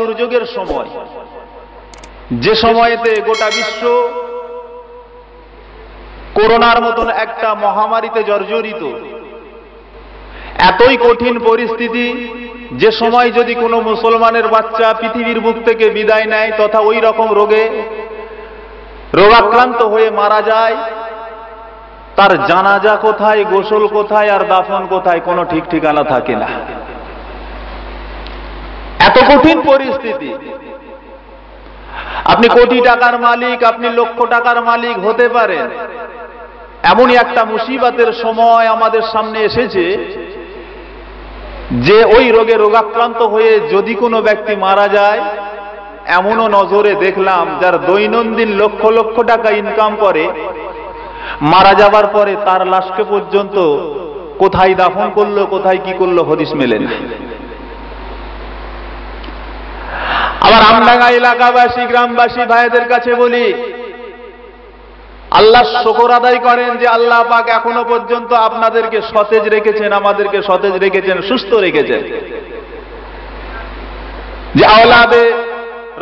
দুর্যোগের সময়, যে সময়েতে গোটা বিশ্ব করোনার মতন একটা মহামারীতে জর্জরিত, এতই কঠিন পরিস্থিতি, যে সময় যদি কোনো মুসলমানের বাচ্চা পৃথিবীর বুক থেকে বিদায় নেয় তথা ওই রকম রোগাক্রান্ত হয়ে মারা যায়, তার জানাজা কোথায়, গোসল কোথায় আর দাফন কোথায় কোনো ঠিক ঠিকানা থাকে না। এত কঠিন পরিস্থিতি। আপনি কোটি টাকার মালিক, আপনি লক্ষ টাকার মালিক হতে পারেন, এমনই একটা মুসিবতের সময় আমাদের সামনে এসেছে যে ওই রোগে রোগাক্রান্ত হয়ে যদি কোনো ব্যক্তি মারা যায়, এমনও নজরে দেখলাম যার দৈনন্দিন লক্ষ লক্ষ টাকা ইনকাম করে, মারা যাবার পরে তার লাশকে পর্যন্ত কোথায় দাফন করলো, কোথায় কি করলো হদিস মেলে না। আবার আমডাঙ্গা এলাকাবাসী, গ্রামবাসী ভাইদের কাছে বলি, আল্লাহ শুকর আদায় করেন যে আল্লাহ পাক এখনো পর্যন্ত আপনাদেরকে সতেজ রেখেছেন, আমাদেরকে সতেজ রেখেছেন, সুস্থ রেখেছেন। যে আওলাদে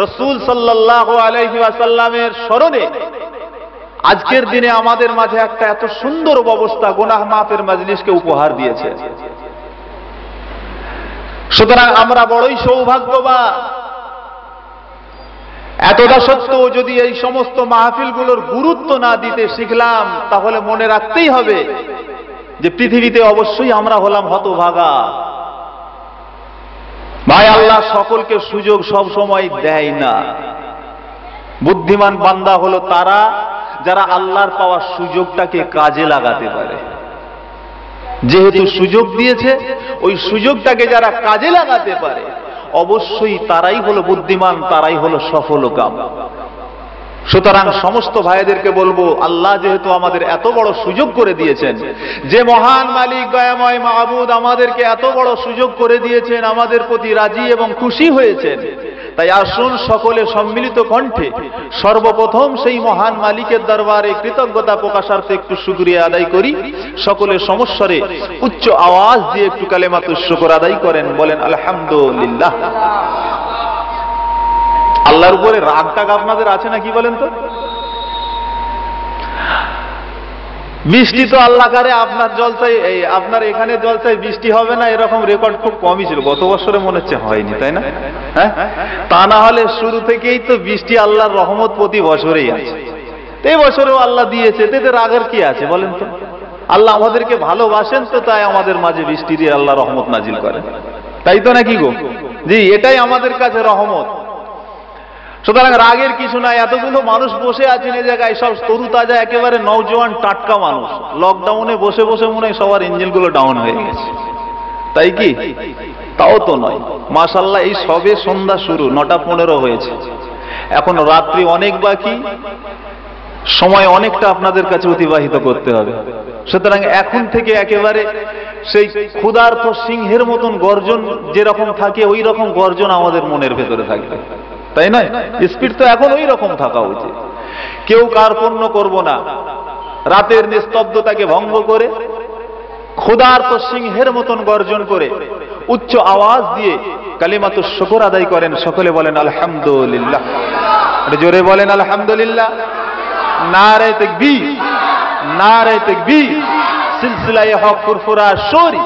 রাসূল সাল্লাল্লাহু আলাইহি ওয়াসাল্লামের স্মরণে আজকের দিনে আমাদের মাঝে একটা এত সুন্দর ব্যবস্থা গুনাহ মাফের মজলিসকে উপহার দিয়েছে। সুতরাং আমরা বড়ই সৌভাগ্যবান। এতটা সত্ত্বেও যদি এই সমস্ত মাহফিলগুলোর গুরুত্ব না দিতে শিখলাম, তাহলে মনে রাখতেই হবে যে পৃথিবীতে অবশ্যই আমরা হলাম হতভাগা। ভাই, আল্লাহ সকলকে সুযোগ সব সময় দেয় না। বুদ্ধিমান বান্দা হলো তারা যারা আল্লাহর পাওয়া সুযোগটাকে কাজে লাগাতে পারে। যেহেতু সুযোগ দিয়েছে, ওই সুযোগটাকে যারা কাজে লাগাতে পারে অবশ্যই তারাই হলো বুদ্ধিমান, তারাই হলো সফলকাম। সুতরাং সমস্ত ভাইদেরকে বলবো, আল্লাহ যেহেতু আমাদের এত বড় সুযোগ করে দিয়েছেন, যে মহান মালিক দয়াময় মাহবুদ আমাদেরকে এত বড় সুযোগ করে দিয়েছেন, আমাদের প্রতি রাজি এবং খুশি হয়েছেন, তাই আসুন সকলে সম্মিলিত কণ্ঠে সর্বপ্রথম সেই মহান মালিকের দরবারে কৃতজ্ঞতা প্রকাশার্থে একটু শুকরিয়া আদায় করি। সকলে সমস্বরে উচ্চ আওয়াজ দিয়ে একটু কালেমাতুশ শুকর আদায় করেন, বলেন আলহামদুলিল্লাহ। আল্লাহর উপরে রাগ টাগ আপনাদের আছে না কি বলেন তো? বৃষ্টি তো আল্লাহ করে, আপনার জলসায়, আপনার এখানে জলসায় বৃষ্টি হবে না এরকম রেকর্ড খুব কমই ছিল। গত বছরে মনে হচ্ছে হয়নি, তাই না? হ্যাঁ, তা না হলে শুরু থেকেই তো বৃষ্টি আল্লাহর রহমত প্রতি বছরেই আছে। এই বছরেও আল্লাহ দিয়েছে, এতে রাগের কি আছে বলেন তো? আল্লাহ আমাদেরকে ভালোবাসেন তো, তাই আমাদের মাঝে বৃষ্টি দিয়ে আল্লাহ রহমত নাজিল করেন, তাই তো নাকি গো? জি, এটাই আমাদের কাছে রহমত। সুতরাং রাগের কিছু নাই। এতগুলো মানুষ বসে আছেন এই জায়গায়, সব তরু তাজা একেবারে নওজোয়ান টাটকা মানুষ। লকডাউনে বসে বসে মনে হয় সবার ইঞ্জিনগুলো ডাউন হয়ে গেছে, তাই কি? তাও তো নয়, মাশাআল্লাহ। এই সবে সন্ধ্যা শুরু, 9:15 হয়েছে, এখন রাত্রি অনেক বাকি, সময় অনেকটা আপনাদের কাছে অতিবাহিত করতে হবে। সুতরাং এখন থেকে একেবারে সেই ক্ষুধার্ত সিংহের মতন গর্জন যেরকম থাকে, ওই রকম গর্জন আমাদের মনের ভেতরে থাকবে, তাই নয়? স্পিড তো এখন ওই রকম থাকা উচিত। কেউ কার্পণ্য করব না, রাতের নিস্তব্ধতাকে ভঙ্গ করে ক্ষুধার্ত সিংহের মতন গর্জন করে উচ্চ আওয়াজ দিয়ে কালিমাতুশ শুকর আদায় করেন। সকলে বলেন আলহামদুলিল্লাহ, জোরে বলেন আলহামদুলিল্লাহ। নারে তাকবীর, নারে তাকবীর। সিলসিলায়ে হক ফুরফুরা শোরি,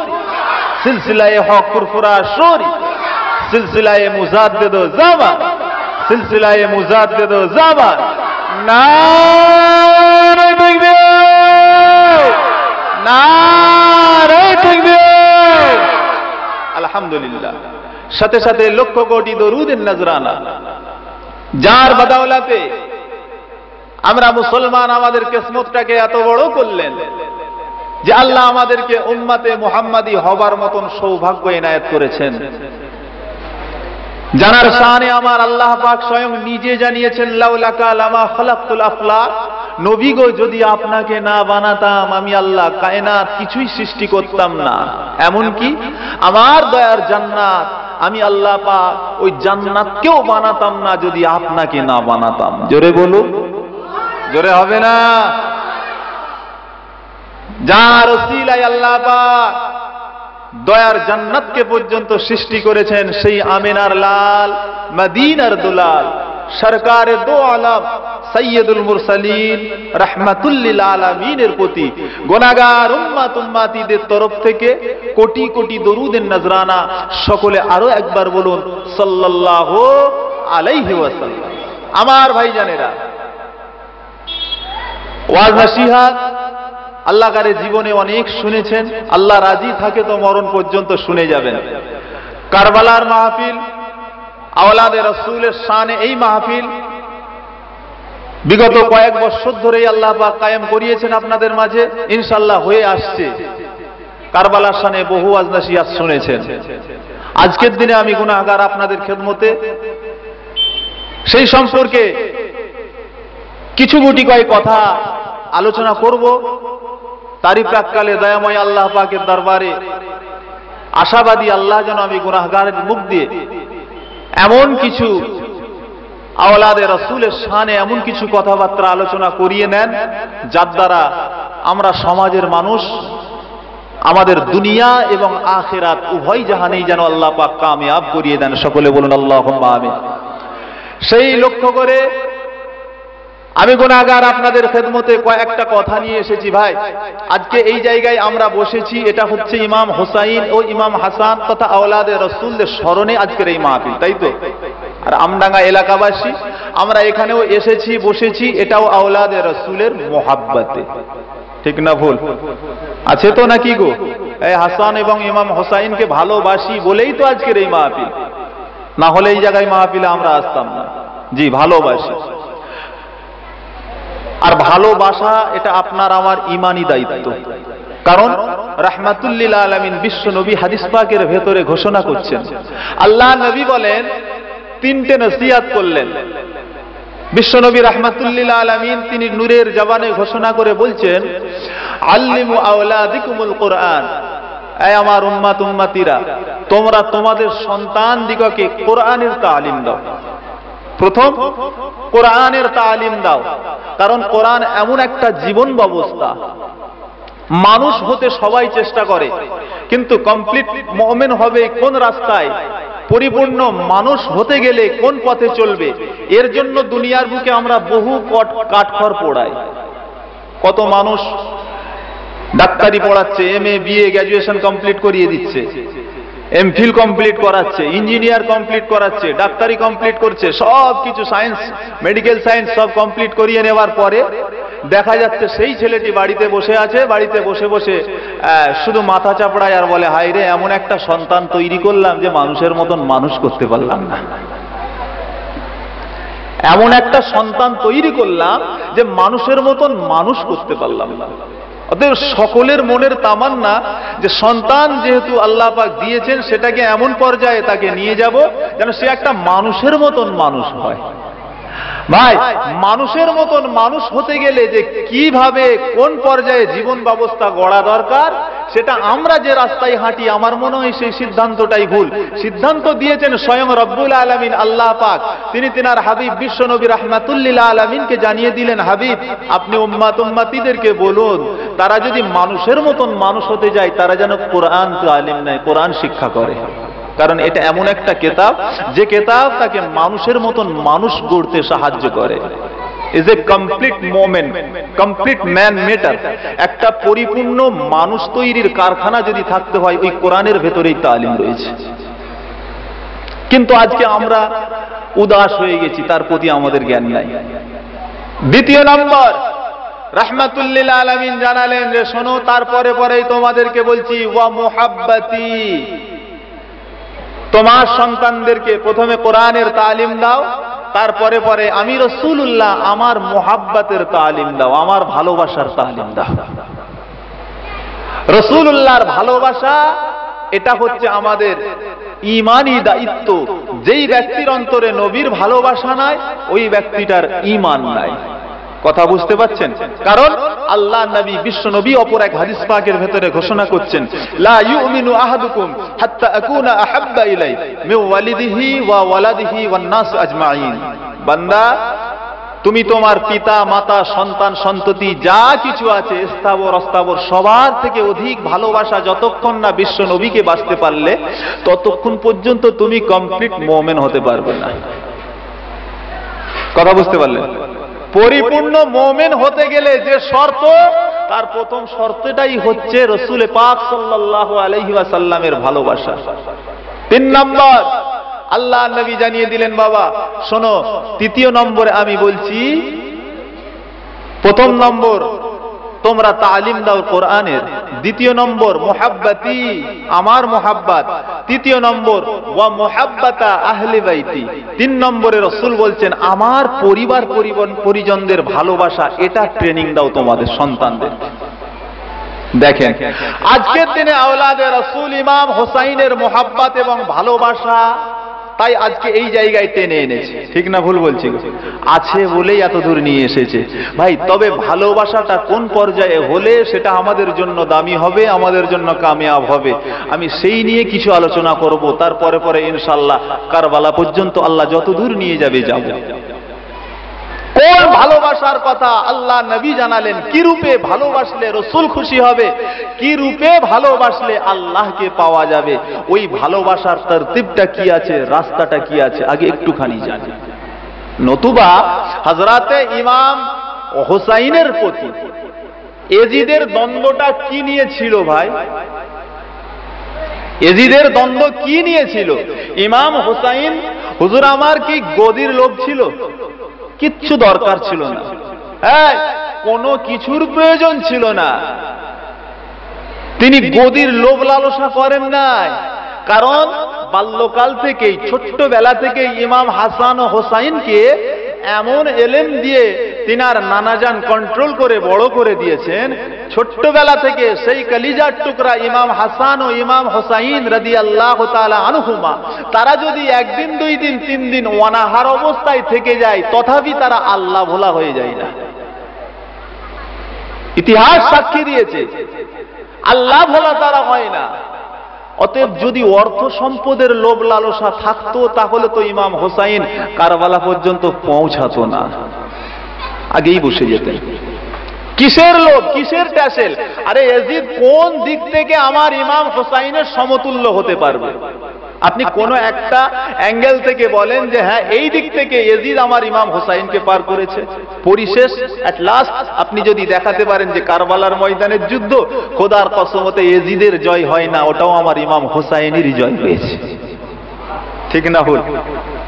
সিলসিলায়ে হক ফুরফুরা শোরি, সিলসিলায়ে মুজাদ্দিদ জামান, সিলসিলায়ে মুজাদ্দিদ জামান। নারে তাকবীর, নারে তাকবীর। আলহামদুলিল্লাহ। সাথে সাথে লক্ষ কোটি দরুদের নজরানা, যার বদৌলতে আমরা মুসলমান, আমাদের কিসমতটাকে এত বড় করলেন যে আল্লাহ আমাদেরকে উম্মতে মুহাম্মাদি হবার মতন সৌভাগ্য এনায়েত করেছেন। জানার শানে আমার আল্লাহ পাক স্বয়ং নিজে জানিয়েছেন, লাউলাকা লামা খালাকতুল আফলাক, নবী গো যদি আপনাকে না বানাতাম আমি আল্লাহ কায়নাত কিছুই সৃষ্টি করতাম না। এমনকি আমার দয়ার জান্নাত আমি আল্লাহ পাক ওই জান্নাতকেও বানাতাম না যদি আপনাকে না বানাতাম। জোরে বলুন, জোরে হবে না? যার ওসিলায় আল্লাহ পাক দয়ার জান্নাতকে পর্যন্ত সৃষ্টি করেছেন সেই আমিনার লাল, মদিনার দুলাল, সরকারে দো আলম সৈয়দুল মুরসালিন রাহমাতুল লিল আলামিনের প্রতি গুনাহগার উম্মত উম্মতিদের তরফ থেকে কোটি কোটি দরুদের নজরানা। সকলে আরো একবার বলুন সাল্লাল্লাহু আলাইহি ওয়াসাল্লাম। আমার ভাইজানেরা, ওয়াজ নসিহত আল্লাহ কারে জীবনে অনেক শুনেছেন, আল্লাহ রাজি থাকে তো মরণ পর্যন্ত শুনে যাবেন। কারবালার মাহফিল, আওলাদে রাসূলের শানে এই মাহফিল বিগত কয়েক বছর ধরেই আল্লাহ পাক কায়েম করিয়েছেন আপনাদের মাঝে, ইনশাআল্লাহ হয়ে আসছে। কারবালার শানে বহু ওয়াজ নসিহত শুনেছেন। আজকের দিনে আমি গুনাহগার আপনাদের খেদমতে সেই সম্পর্কে কিছু গুটি কয়েক কথা আলোচনা করব। তারই প্রাককালে দয়াময় আল্লাহ পাকের দরবারে আশাবাদী আল্লাহ যেন আমি গুনাহগারের মুখ দিয়ে এমন কিছু আওলাদে রাসূলের শানে এমন কিছু কথাবার্তা আলোচনা করিয়ে নেন, যার দ্বারা আমরা সমাজের মানুষ আমাদের দুনিয়া এবং আখিরাত উভয় জাহানেই যেন আল্লাহ পাক কামিয়াব করিয়ে দেন। সকলে বলুন আল্লাহুম্মা আমিন। সেই লক্ষ্য করে আমি গুনাহগার আপনাদের খেদমতে কয়েকটা কথা নিয়ে এসেছি। ভাই, আজকে এই জায়গায় আমরা বসেছি, এটা হচ্ছে ইমাম হুসাইন ও ইমাম হাসান তথা আওলাদে রাসূলদের স্মরণে আজকের এই মাহফিল, তাই তো? আর আমডাঙ্গা এলাকাবাসী আমরা এখানেও এসেছি, বসেছি, এটাও আওলাদে রাসূলের মোহাব্বতে, ঠিক না ভুল আছে তো নাকি গো? এই হাসান এবং ইমাম হুসাইনকে ভালোবাসি বলেই তো আজকের এই মাহফিল, না হলে এই জায়গায় মাহফিলে আমরা আসতাম না। জি, ভালোবাসি। আর ভালোবাসা এটা আপনার আমার ঈমানি দায়িত্ব। কারণ রাহমাতুল লিল আলামিন বিশ্ব নবী হাদিস পাকের ভেতরে ঘোষণা করছেন, আল্লাহ নবী বলেন, তিনটে নসিহত করলেন। বিশ্ব নবী রাহমাতুল লিল আলামিন তিনি নূরের জবানে ঘোষণা করে বলছেন, আল্লিমু আওলাদিকুমুল কুরআন, এই আমার উম্মত উম্মতিরা, তোমরা তোমাদের সন্তান দিগকে কোরআনের তালিম দাও। প্রথম কোরআনের তালিম দাও, কারণ কোরআন এমন একটা জীবন ব্যবস্থা, মানুষ হতে সবাই চেষ্টা করে, কিন্তু কমপ্লিট মুমিন হবে কোন রাস্তায়, পরিপূর্ণ মানুষ হতে গেলে কোন পথে চলবে, এর জন্য দুনিয়ার বুকে আমরা বহু কাঠখড় পোড়াই। কত মানুষ ডাক্তারি পড়াচ্ছে, এমএ বিএ গ্র্যাজুয়েশন কমপ্লিট করিয়ে দিচ্ছে, এমফিল কমপ্লিট করাচ্ছে, ইঞ্জিনিয়ার কমপ্লিট করাচ্ছে, ডাক্তারি কমপ্লিট করছে, সব কিছু সায়েন্স, মেডিকেল সায়েন্স সব কমপ্লিট করিয়ে নেওয়ার পরে দেখা যাচ্ছে সেই ছেলেটি বাড়িতে বসে আছে, বাড়িতে বসে বসে শুধু মাথা চাপড়ায় আর বলে, হায় রে, এমন একটা সন্তান তৈরি করলাম যে মানুষের মতন মানুষ করতে পারলাম না। এমন একটা সন্তান তৈরি করলাম যে মানুষের মতন মানুষ করতে পারলাম না। অতএব সকলের মনের তামান্না যে সন্তান যেহেতু আল্লাহ পাক দিয়েছেন, সেটাকে এমন পর্যায়ে তাকে নিয়ে যাব যেন সে একটা মানুষের মতন মানুষ হয়। ভাই, মানুষের মতন মানুষ হতে গেলে যে কিভাবে কোন পর্যায়ে জীবন ব্যবস্থা গড়া দরকার, সেটা আমরা যে রাস্তায় হাঁটি, আমার মনে হয় সেই সিদ্ধান্তটাই ভুল। সিদ্ধান্ত দিয়েছেন স্বয়ং রব্বুল আলামিন আল্লাহ পাক। তিনি তিনার হাবিব বিশ্ব নবী রাহমাতুল লিল আলামিনকে জানিয়ে দিলেন, হাবিব, আপনি উম্মত উম্মতিদেরকে বলুন, তারা যদি মানুষের মতন মানুষ হতে যায়, তারা যেন কোরআন তালিম নেয়, কোরআন শিক্ষা করে। কারণ এটা এমন একটা কিতাব যে কিতাব তাকে মানুষের মতন মানুষ গড়তে সাহায্য করে। Is a complete moment, complete man matter. একটা পরিপূর্ণ মানুষ তৈরির কারখানা যদি থাকতে হয়, ওই কোরআনের ভেতরেই তালিম রয়েছে। কিন্তু আজকে আমরা উদাস হয়ে গেছি, তার প্রতি আমাদের জ্ঞান নাই। দ্বিতীয় নম্বর, রাহমাতুল লিল আলামিন জানালেন যে শোনো, তারপরে পরেই তোমাদেরকে বলছি, ওয়া মুহাব্বতি, তোমার সন্তানদেরকে প্রথমে কোরআনের তালিম দাও, তারপরে পরে আমি রাসূলুল্লাহ আমার মুহাব্বতের তালিম দাও, আমার ভালোবাসার তালিম দাও। রাসূলুল্লাহর ভালোবাসা এটা হচ্ছে আমাদের ঈমানি দায়িত্ব। যেই ব্যক্তির অন্তরে নবীর ভালোবাসা নাই, ওই ব্যক্তিটার ঈমান নাই। কথা বুঝতে পাচ্ছেন? কারণ আল্লাহ নবী বিশ্ব নবী অপর এক হাদিস পাকের ভেতরে ঘোষণা করছেন, লা ইউমিনু আহাদুকুম হাত্তা আকুনা আহাব্বা ইলাই মিন ওয়ালিদিহি ওয়া ওয়ালাদিহি ওয়ান নাস আজমাইন। বান্দা, তুমি তোমার পিতা মাতা সন্তান সন্ততি যা কিছু আছে স্থাবর অস্থাবর সবার থেকে অধিক ভালোবাসা যতক্ষণ না বিশ্ব নবীকে বাঁচতে পারলে ততক্ষণ পর্যন্ত তুমি কমপ্লিট মুমিন হতে পারবে না। কথা বুঝতে পারলেন? পরিপূর্ণ মুমিন হতে গেলে যে শর্ত, তার প্রথম শর্তটাই হচ্ছে রাসূল পাক সাল্লাল্লাহু আলাইহি ওয়াসাল্লামের ভালোবাসা। 3 নম্বর আল্লাহ নবী জানিয়ে দিলেন, বাবা শোনো, তৃতীয় নম্বরে আমি বলছি, প্রথম নম্বর তোমরা তালিম দাও কোরআনের, দ্বিতীয় নম্বর মুহাব্বতি, আমার মুহাব্বত, তৃতীয় নম্বর ওয়া মুহাব্বাতা আহলি বাইতি, 3 নম্বরে রাসূল বলছেন আমার পরিবার পরিজনদের ভালোবাসা, এটা ট্রেনিং দাও তোমাদের সন্তানদের। দেখেন আজকের দিনে আওলাদে রাসূল ইমাম হোসাইনের মুহাব্বত এবং ভালোবাসা তাই আজকে এই জায়গায় টেনে এনেছে। ঠিক না ভুল বলছি? আছে বলেই এত দূর নিয়ে এসেছে ভাই। তবে ভালোবাসাটা কোন পর্যায়ে হলে সেটা আমাদের জন্য দামি হবে, আমাদের জন্য কামিয়াব হবে, আমি সেই নিয়ে কিছু আলোচনা করব। তারপরে পরে ইনশাআল্লাহ কারবালা পর্যন্ত আল্লাহ যত দূর নিয়ে যাবে যাব। কোন ভালোবাসার কথা আল্লাহ নবী জানালেন, কি রূপে ভালোবাসলে রাসূল খুশি হবে, কি রূপে ভালোবাসলে আল্লাহকে পাওয়া যাবে, ওই ভালোবাসার তরতিবটা কি আছে, রাস্তাটা কি আছে আগে একটুখানি জানি। নতুবা হযরতে ইমাম হোসাইনের প্রতি এজিদের দ্বন্দ্বটা কি নিয়েছিল ভাই? এজিদের দ্বন্দ্ব কি নিয়েছিল? ইমাম হোসাইন হুজুর আমার কি গদির লোভ ছিল? কিচ্ছু দরকার ছিল না, হ্যাঁ কোনো কিছুর প্রয়োজন ছিল না। তিনি গদির লোভ লালসা করেন নাই, কারণ বাল্যকাল থেকেই ছোট্টবেলা থেকেই ইমাম হাসান ও হোসাইনকে এমন এলেম দিয়ে তিনার নানাজান কন্ট্রোল করে বড় করে দিয়েছেন। ছোট্টবেলা থেকে সেই কলিজার টুকরা ইমাম হাসান ও ইমাম হোসাইন রাদিয়াল্লাহু তাআলা আনহুমা, তারা যদি 1 দিন 2 দিন 3 দিন অনাহার অবস্থায় থেকে যায়, তথাপি তারা আল্লাহ ভোলা হয়ে যায় না। ইতিহাস সাক্ষী দিয়েছে আল্লাহ ভোলা তারা হয় না। অতএব যদি অর্থ সম্পদের লোভ লালসা থাকতো তাহলে তো ইমাম হোসাইন কারবালা পর্যন্ত পৌঁছাতো না, আগেই বসে যেতেন। কিসের লোভ, কিসের ট্যাসেল? আরে ইয়াজিদ কোন দিক থেকে আমার ইমাম হোসাইনের সমতুল্য হতে পারবে? আপনি কোন একটা অ্যাঙ্গেল থেকে বলেন যে হ্যাঁ এই দিক থেকে ইয়াজিদ আমার ইমাম হোসাইনকে পার করেছে। পরিশেষ এট লাস্ট আপনি যদি দেখাতে পারেন যে কারবালার ময়দানের যুদ্ধ খোদার কসমতে ইয়াজিদের জয় হয় না, ওটাও আমার ইমাম হোসাইনেরই জয় হয়েছে। ঠিক না ভুল?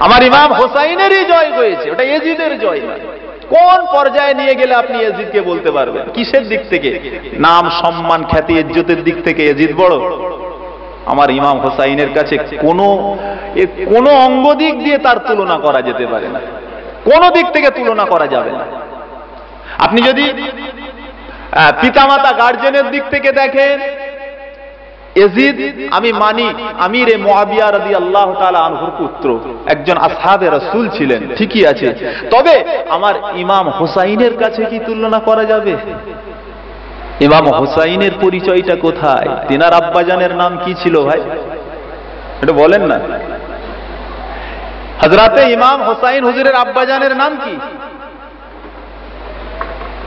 আমার ইমাম হোসাইনেরই জয় হয়েছে, ওটা ইয়াজিদের জয় নয়। কোন পর্যায়ে নিয়ে গেলে আপনি ইয়াজিদকে বলতে পারবেন? কিসের দিক থেকে? নাম সম্মান খ্যাতি ইজ্জতের দিক থেকে ইয়াজিদ বড়? আমার ইমাম হোসাইনের কাছে কোন অঙ্গ দিক দিয়ে তার তুলনা করা যেতে পারে না, কোন দিক থেকে তুলনা করা যাবে না। আপনি যদি পিতামাতা গার্জেনের দিক থেকে দেখেন, ইয়াজিদ আমি মানি আমিরে মুআবিয়া রাদিয়াল্লাহু তাআলা আনহুর পুত্র, একজন আসহাবে রাসূল ছিলেন, ঠিকই আছে। তবে আমার ইমাম হোসাইনের কাছে কি তুলনা করা যাবে? ইমাম হোসাইনের পরিচয়টা কোথায়? তিনার আব্বাজানের নাম কি ছিল ভাই? এটা বলেন না। হযরতে ইমাম হোসাইন হুজুরের আব্বাজানের নাম কি?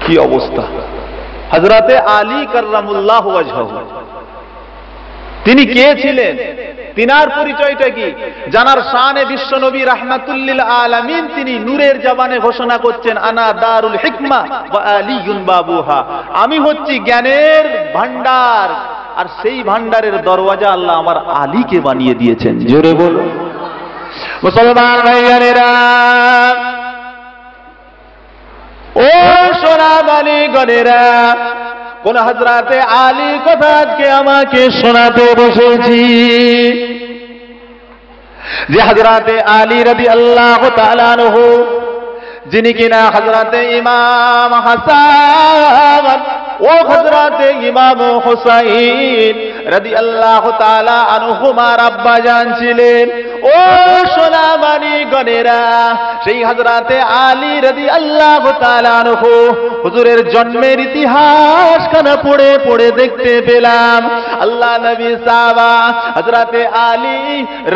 কি অবস্থা! হযরতে আলী কাররামুল্লাহু ওয়াজহাহু, তিনি কে ছিলেন? তিনার পরিচয়টা কি জানার শানে বিশ্বনবী রাহমাতুল্লিল আলামিন তিনি নূরের জবানে ঘোষণা করছেন, আনা দারুল হিকমা ওয়া আলিয়ুন বাবুহা, আমি হচ্ছি জ্ঞানের ভান্ডার, আর সেই ভান্ডারের দরওয়াজা আল্লাহ আমার আলীকে বানিয়ে দিয়েছেন। জোরে বলো মুসলমান ভাইয়েরা, ও সোনামানি গণেরা, কোন হযরতে আলী কথা আজকে আমাকে শোনাতে বসেছি, যে হযরতে আলী রাদিয়াল্লাহু তাআলা আনহু, যিনি কিনা হযরতে ইমাম হাসান ও হযরতে ইমাম হুসাইন রাদিয়াল্লাহু তাআলা আনহুমার আব্বাজান ছিলেন। ও সোনামানি গণেরা, সেই হযরতে আলী রাদিয়াল্লাহু তাআলা আনহু হুজুরের জন্মের ইতিহাস খানা পড়ে পড়ে দেখতে পেলাম আল্লাহ নবী সাহাবা হযরতে আলী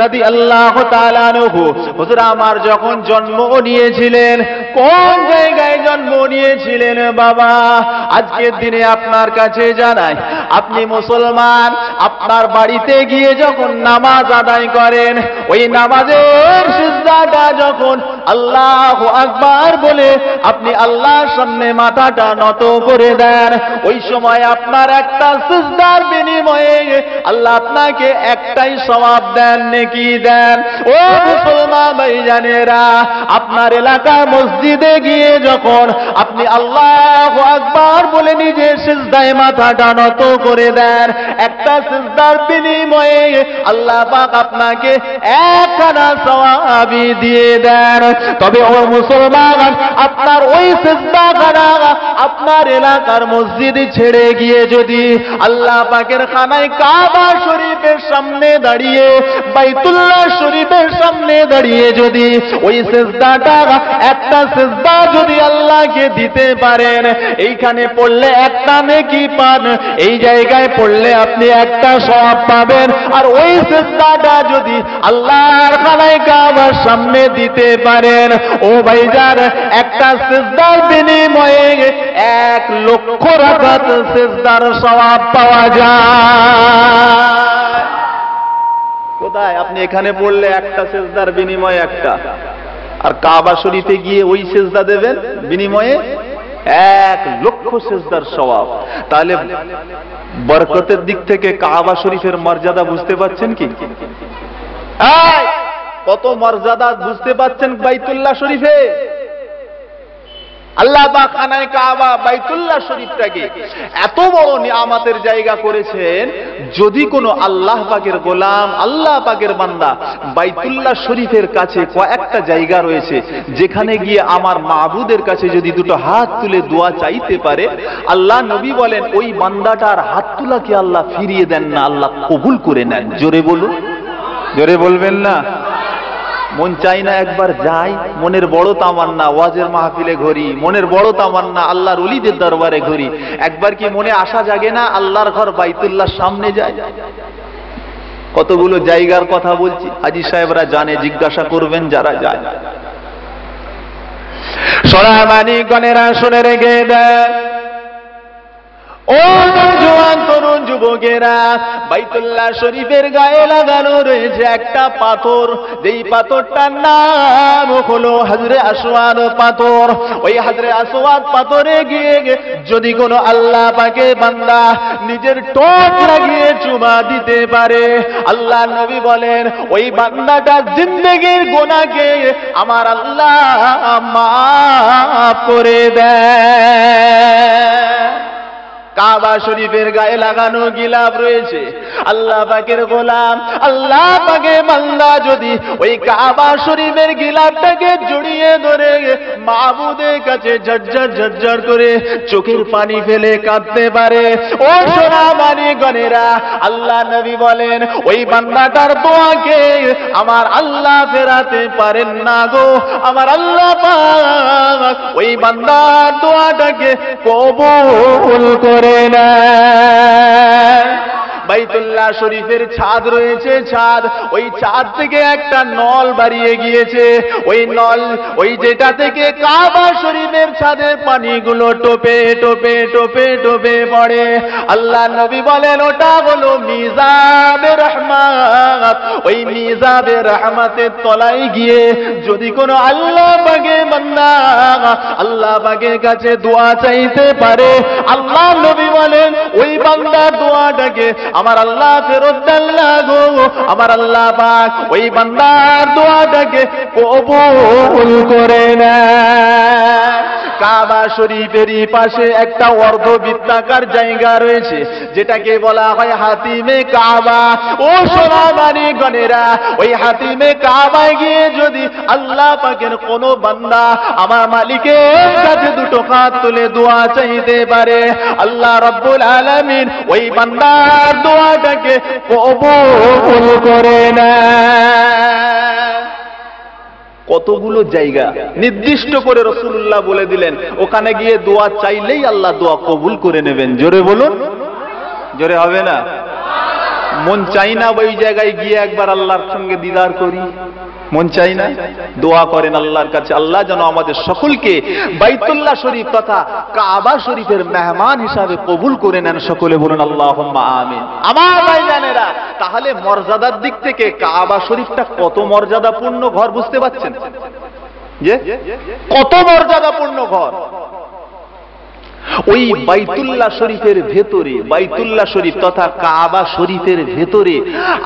রাদিয়াল্লাহু তাআলা আনহু হুজুর আমার যখন জন্ম নিয়েছিলেন, কোন জায়গায় জন্ম নিয়েছিলেন বাবা? আজকের দিনে আপনার কাছে জানাই, আপনি মুসলমান, আপনার বাড়িতে গিয়ে যখন নামাজ আদায় করেন, ওই নামাজের সিজদাটা যখন আল্লাহু আকবার বলে আপনি আল্লাহর সামনে মাথাটা নত করে দেন, ওই সময় আপনার একটা সিজদার বিনিময়ে আল্লাহ আপনাকে একটাই সওয়াব দেন, নেকি দেন। ও মুসলমান ভাইজানেরা, আপনার এলাকার মসজিদে গিয়ে যখন আপনি আল্লাহু আকবার বলে নিজে সিজদায় মাথাটা নত করে দেন, একটা সিজদার বিনিময়ে আল্লাহ পাক আপনাকে একখানা সওয়াবি দিয়ে দেন। তবে ও মুসলমান, আপনার ওই সিজদাখানা আপনার এলাকার মসজিদ ছেড়ে গিয়ে যদি আল্লাহ পাকের খানায় কাবা শরীফের সামনে দাঁড়িয়ে, বাইতুল্লাহ শরীফের সামনে দাঁড়িয়ে যদি ওই সিজদাটা, একটা সিজদা যদি আল্লাহকে দিতে পারেন, এইখানে পড়লে একটা নেকি পান, এই জায়গায় পড়লে আপনি একটা সওয়াব পাবেন। আর ওই সিজদাটা যদি আল্লাহর খানায় কাবার সামনে দিতে পারেন, ও ভাইজান, একটা সিজদার বিনিময়ে 1 লক্ষ রাকাত সিজদার সওয়াব পাওয়া যায়। কোথায়? আপনি এখানে পড়লে একটা সিজদার বিনিময়ে একটা, আর কাবা শরীফে গিয়ে ওই সিজদা দেবেন, বিনিময়ে 1 লক্ষ সিজদার সওয়াব। তাহলে বরকতের দিক থেকে কাবা শরীফের মর্যাদা বুঝতে পাচ্ছেন কি? কত মর্যাদা বুঝতে পাচ্ছেন বাইতুল্লাহ শরীফে? আল্লাহ পাক খানায় কাবা, বাইতুল্লাহ শরীফটাকে এত বড় নিয়ামতের জায়গা করেছেন। যদি কোনো আল্লাহ পাকের গোলাম, আল্লাহ পাকের বান্দা বাইতুল্লাহ শরীফের কাছে কয়েকটা জায়গা রয়েছে যেখানে গিয়ে আমার মাবুদের কাছে যদি দুটো হাত তুলে দোয়া চাইতে পারে, আল্লাহ নবী বলেন ওই বান্দাটার হাত তোলাকে আল্লাহ ফিরিয়ে দেন না, আল্লাহ কবুল করে নেন। জোরে বলুন, জোরে বলবেন না? মন চাই না একবার যাই? মনের বড় তামান্না ওয়াজের মাহফিলে ঘুরি, মনের বড় তামান্না আল্লাহর ওলিদের দরবারে ঘুরি। একবার কি মনে আশা জাগে না আল্লাহর ঘর বাইতুল্লাহর সামনে যায়? কতগুলো জায়গার কথা বলছি, হাজী সাহেবরা জানে, জিজ্ঞাসা করবেন যারা যায়। সোনামানি গণেরা শুনে রেখে দেন, ও জওয়ান তরুণ যুবকেরা, বাইতুল্লাহ শরীফের গায়ে লাগানো রয়েছে একটা পাথর, যেই পাথরটার নাম হলো হাজরে আসওয়াদ পাথর। ওই হাজরে আসওয়াদ পাথরে গিয়ে যদি কোনো আল্লাহ পাকের বান্দা নিজের ঠোঁট লাগিয়ে চুমা দিতে পারে, আল্লাহ নবী বলেন ওই বান্দাটার জিন্দেগীর গুনাহকে আমার আল্লাহ মাফ করে দেয়। কাবা শরীফের গায়ে লাগানো গিলাফ রয়েছে, আল্লাহ পাকের গোলাম, আল্লাহ পাকের বান্দা যদি ওই কাবা শরীফের গিলাফটাকে জড়িয়ে ধরে মাবুদের কাছে ঝরঝর ঝরঝর করে চোখের পানি ফেলে কাঁদতে পারে, ও সোনামানি গণেরা, আল্লাহ নবী বলেন ওই বান্দাটার দোয়াকে আমার আল্লাহ ফেরাতে পারেন না গো। আমার আল্লাহ পাক ওই বান্দার দোয়াটাকে কবুল করে না। বাইতুল্লাহ শরীফের ছাদ রয়েছে, ছাদ, ওই ছাদ থেকে একটা নল বাড়িয়ে গিয়েছে। ওই নল, ওই যেটা থেকে কাবা শরীফের ছাদের পানিগুলো টোপে টোপে টোপে টোপে পড়ে, আল্লাহ নবী বলেন ওটা হলো মিজাবে রহমত। ওই মিজাবে রহমতের তলায় গিয়ে যদি কোনো আল্লাহ পাকের বান্দা আল্লাহ পাকের কাছে দোয়া চাইতে পারে, আল্লাহ নবী বলেন ওই বান্দার দোয়াটাকে আমার আল্লাহ ফেরত দেন না গো। আমার আল্লাহ পাক ওই বান্দার দোয়াটাকে কবুল করে নেয়। কাবা শরীফেরই পাশে একটা অর্ধবৃত্তাকার জায়গা রয়েছে যেটাকে বলা হয় হাতিমে কাবা। ও সোনামানি গণেরা, ওই হাতিমে কাবায় গিয়ে যদি আল্লাহ পাকের কোনো বান্দা আমার মালিকের কাছে দুটো হাত তুলে দোয়া চাইতে পারে, আল্লাহ রাব্বুল আলামিন ওই বান্দার দোয়াটাকে কবুল করে নেয়। কতগুলো জায়গা নির্দিষ্ট করে রাসূলুল্লাহ বলে দিলেন, ওখানে গিয়ে দোয়া চাইলেই আল্লাহ দোয়া কবুল করে নেবেন। জোরে বলুন, জোরে হবে না? মন চাই না ওই জায়গায় গিয়ে একবার আল্লাহর সঙ্গে দিদার করি? মন চাই না? দোয়া করেন আল্লাহর কাছে, আল্লাহ যেন আমাদের সকলকে বাইতুল্লাহ শরীফ তথা কাবা শরীফের মেহমান হিসাবে কবুল করে নেন। সকলে বলুন আল্লাহুম্মা আমিন। আমার ভাইজানেরা, তাহলে মর্যাদার দিক থেকে কাবা শরীফটা কত মর্যাদাপূর্ণ ঘর, বুঝতে পারছেন যে কত মর্যাদাপূর্ণ ঘর? ওই বাইতুল্লাহ শরীফের ভেতরে, বাইতুল্লাহ শরীফ তথা কাবা শরীফের ভেতরে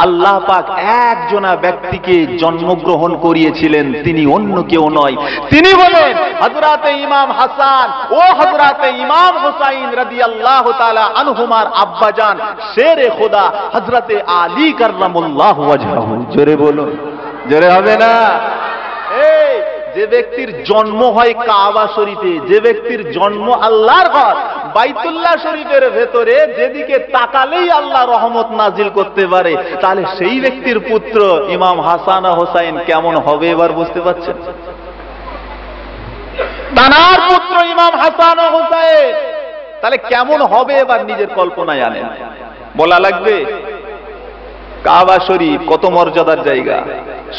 আল্লাহ পাক একজনা ব্যক্তিকে জন্মগ্রহণ করিয়েছিলেন, তিনি অন্য কেউ নয়, তিনি বলেন হযরতে ইমাম হাসান ও হযরতে ইমাম হুসাইন রাদিয়াল্লাহু তাআলা আনহুমার আব্বাজান শেরে খোদা হযরতে আলী কাররামাল্লাহু ওয়াজহাহু। জোরে বলুন, জোরে হবে না? এই যে ব্যক্তির জন্ম হয় কাবা শরীফে, যে ব্যক্তির জন্ম আল্লাহর ঘর বাইতুল্লাহ শরীফের ভেতরে, যেদিকে তাকালেই আল্লাহ রহমত নাজিল করতে পারে, তাহলে সেই ব্যক্তির পুত্র ইমাম হাসান ও হোসাইন কেমন হবে এবার বুঝতে পারছেন? তানার পুত্র ইমাম হাসান ও হোসাইন তাহলে কেমন হবে এবার নিজের কল্পনায় আনেন। বলা লাগবে? কাবা শরীফ কত মর্যাদার জায়গা।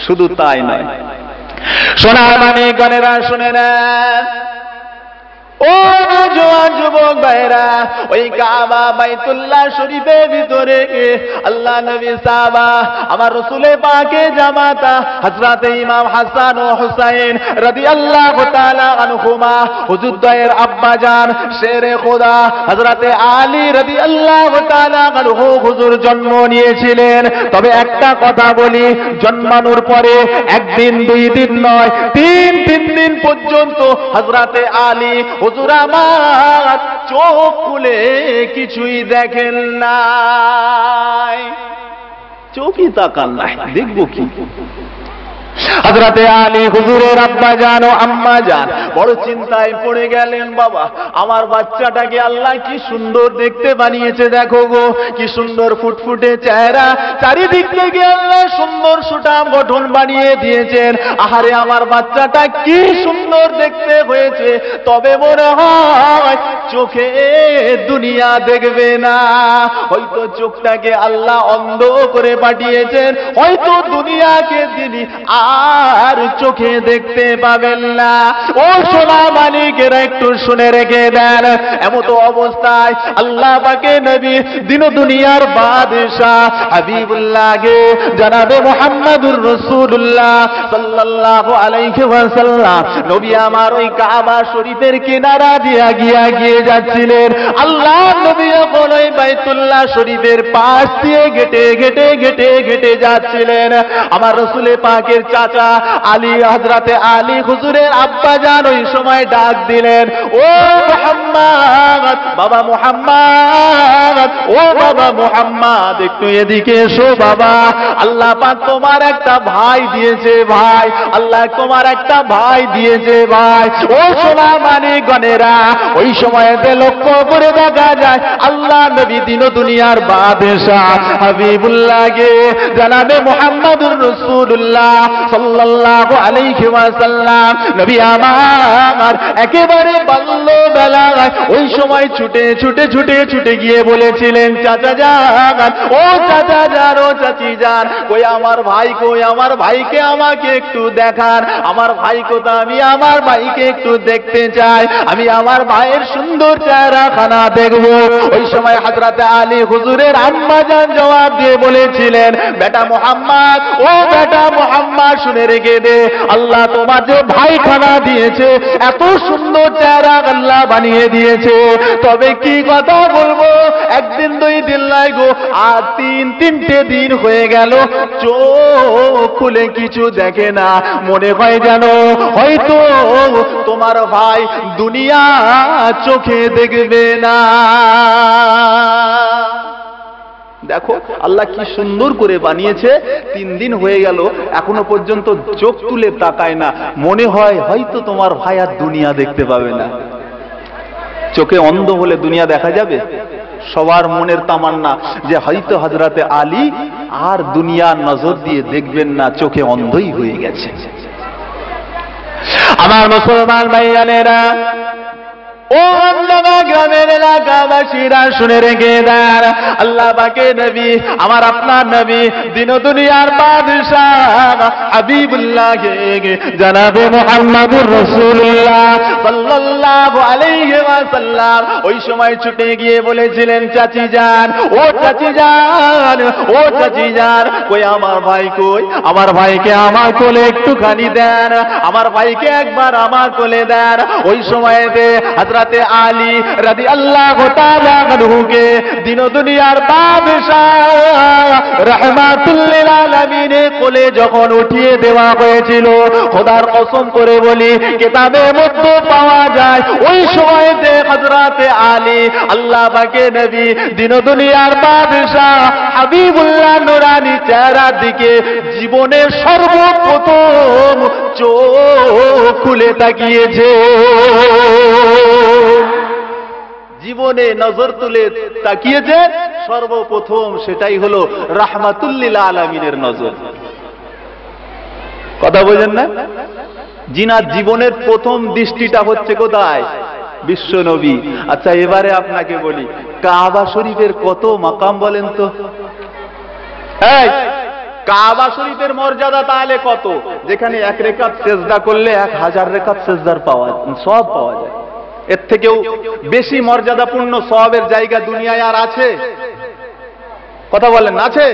শুধু তাই নয়, সোনার মানিকগণেরা শুনে নেন, ও জওয়ান যুবক ভাইরা, ওই কাবা বাইতুল্লাহ শরীফের ভিতরে আল্লাহ নবী সাহাবা আমার রাসূল পাকের জামাতা হযরত ইমাম হাসান ও হুসাইন রাদিয়াল্লাহু তাআলা আনহুমা, হুজুর দয়ের আব্বা জান শেরে খোদা হযরত আলী রাদিয়াল্লাহু তাআলা আনহু হুজুর জন্ম নিয়েছিলেন। তবে একটা কথা বলি, জন্মানোর পরে একদিন দুই দিন নয়, তিন দিন পর্যন্ত হযরত আলী হুজুর আমার চোখ খুলে কিছুই দেখেন নাই, চোখই তাকান নাই, দেখবো কি? হযরতে আলী হুজুরের আব্বা জান ও আম্মা জান বড় চিন্তায় পড়ে গেলেন, বাবা আমার বাচ্চাটাকে আল্লাহ কি সুন্দর দেখতে বানিয়েছে, দেখো গো কি সুন্দর ফুটফুটে চেহারা, চারিদিক থেকে আল্লাহ সুন্দর সুঠাম গঠন বানিয়ে দিয়েছেন। আহারে আমার বাচ্চাটা কি সুন্দর দেখতে হয়েছে, তবে মনে হয় চোখে দুনিয়া দেখবে না, হয়তো চোখটাকে আল্লাহ অন্ধ করে পাঠিয়েছেন, হয়তো দুনিয়াকে তিনি আর চোখে দেখতে পাবেন না। ও সোনা মালিকেরা একটু শুনে রেখে দেন, এমত অবস্থায় আল্লাহ পাকের নবী দিন দুনিয়ার বাদশাহ হাবিবুল্লাহকে জনাবে মুহাম্মদুর রাসূলুল্লাহ সাল্লাল্লাহু আলাইহি ওয়াসাল্লাম নবী আমার ওই কাবা শরীফের কিনারা দিয়ে গিয়ে যাচ্ছিলেন। আল্লাহ নবী যখন ওই বাইতুল্লাহ শরীফের পাশ দিয়ে ঘেটে যাচ্ছিলেন, আমার রাসূল পাকের চাচা আলী হযরতে আলী হুজুরের আব্বা জান ওই সময় ডাক দিলেন, ও মুহাম্মদ, বাবা মুহাম্মদ, ও বাবা মুহাম্মদ একটু এদিকে এসো বাবা, আল্লাহ পাক তোমার একটা ভাই দিয়েছে ভাই, আল্লাহ তোমার একটা ভাই দিয়েছে ভাই। ও সোনা মানিকগণেরা, ওই সময়তে লক্ষ্য করে দেখা যায় আল্লাহ নবী দিন দুনিয়ার বাদশাহ হাবিবুল্লাহকে জনাবে মুহাম্মদুর রাসূলুল্লাহ সাল্লাল্লাহু আলাইহি ওয়াসাল্লাম নবী আমার একেবারে বাল্যবেলায় ওই সময় ছুটে গিয়ে বলেছিলেন, চাচা যান, ও চাচা যান, ও চাচি যান, কই আমার ভাই, কই আমার ভাইকে আমাকে একটু দেখান, আমার ভাই কোথা, আমি আমার ভাইকে একটু দেখতে চাই, আমি আমার ভাইয়ের সুন্দর চেহারা খানা দেখব। ওই সময় হযরতে আলী হুজুরের আম্মা জান জবাব দিয়ে বলেছিলেন, বেটা মুহাম্মদ, ও বেটা মুহাম্মদ শুনে রেখে দে, আল্লাহ তোমার যে ভাই খানা দিয়েছে, এত সুন্দর চেহারা আল্লাহ বানিয়ে দিয়েছে, তবে কি কথা বলবো, একদিন দুই দিন লাগো, আর তিনটে দিন হয়ে গেল, চোখ খুলে কিছু দেখে না, মনে হয় যেন হয়তো তোমার ভাই দুনিয়া চোখে দেখবে না। দেখো আল্লাহ কি সুন্দর করে বানিয়েছে, 3 দিন হয়ে গেল এখনো পর্যন্ত চোখ তুলে তাকায় না, মনে হয় হয়তো তোমার ভাই আর দুনিয়া দেখতে পাবে না। চোখে অন্ধ হলে দুনিয়া দেখা যাবে? সবার মনের তামান্না যে হয়তো হযরতে আলী আর দুনিয়ার নজর দিয়ে দেখবেন না, চোখে অন্ধই হয়ে গেছে। আমার মুসলমান ভাইয়ানেরা, ও ও আমনামা গ্রামের এলাকাবাসীরা শুনে রেখে দেন, আল্লাহ পাকের নবী, আমার আপনার নবী, দিন ও দুনিয়ার বাদশাহ হাবিবুল্লাহ জনাবে মুহাম্মদুর রাসূলুল্লাহ সাল্লাল্লাহু আলাইহি ওয়াসাল্লাম ওই সময় ছুটে গিয়ে বলেছিলেন, চাচি যান, ও চাচি যান, ও চাচি যান, কই আমার ভাই কই, আমার ভাইকে আমার কোলে একটুখানি দেন, আমার ভাইকে একবার আমার কোলে দেন। ওই সময়তে হযরতে আলী রাদিয়াল্লাহু তাআলা আনহুকে দিন ও দুনিয়ার বাদশাহ রাহমাতুল লিল আলামিনের কোলে যখন উঠিয়ে দেওয়া হয়েছিল, খোদার কসম করে বলি কিতাবের মধ্যে পাওয়া যায় ওই সময়তে হযরতে আলী আল্লাহ পাকের নবী দিন ও দুনিয়ার বাদশাহ হাবিবুল্লাহ নুরানি চেহারার দিকে জীবনের সর্বপ্রথম চোখ খুলে তাকিয়েছে। জীবনে নজর তুলে তাকিয়েছে সর্বপ্রথম, সেটাই হলো রাহমাতুল লিল আলামিনের নজর। কথা বোঝেন না? জিনার জীবনের প্রথম দৃষ্টিটা হচ্ছে কোথায়? বিশ্ব নবী। আচ্ছা, এবারে আপনাকে বলি, কাবা শরীফের কত মাকাম বলেন তো? এই কাবা শরীফের মর্যাদা তাহলে কত? যেখানে এক রেকাত সেজদা করলে 1000 রেকাত সেজদার সওয়াব পাওয়া যায়। এর থেকেও বেশি মর্যাদাপূর্ণ সওয়াবের জায়গা দুনিয়ায় আর আছে? কথা বলেন, আছে?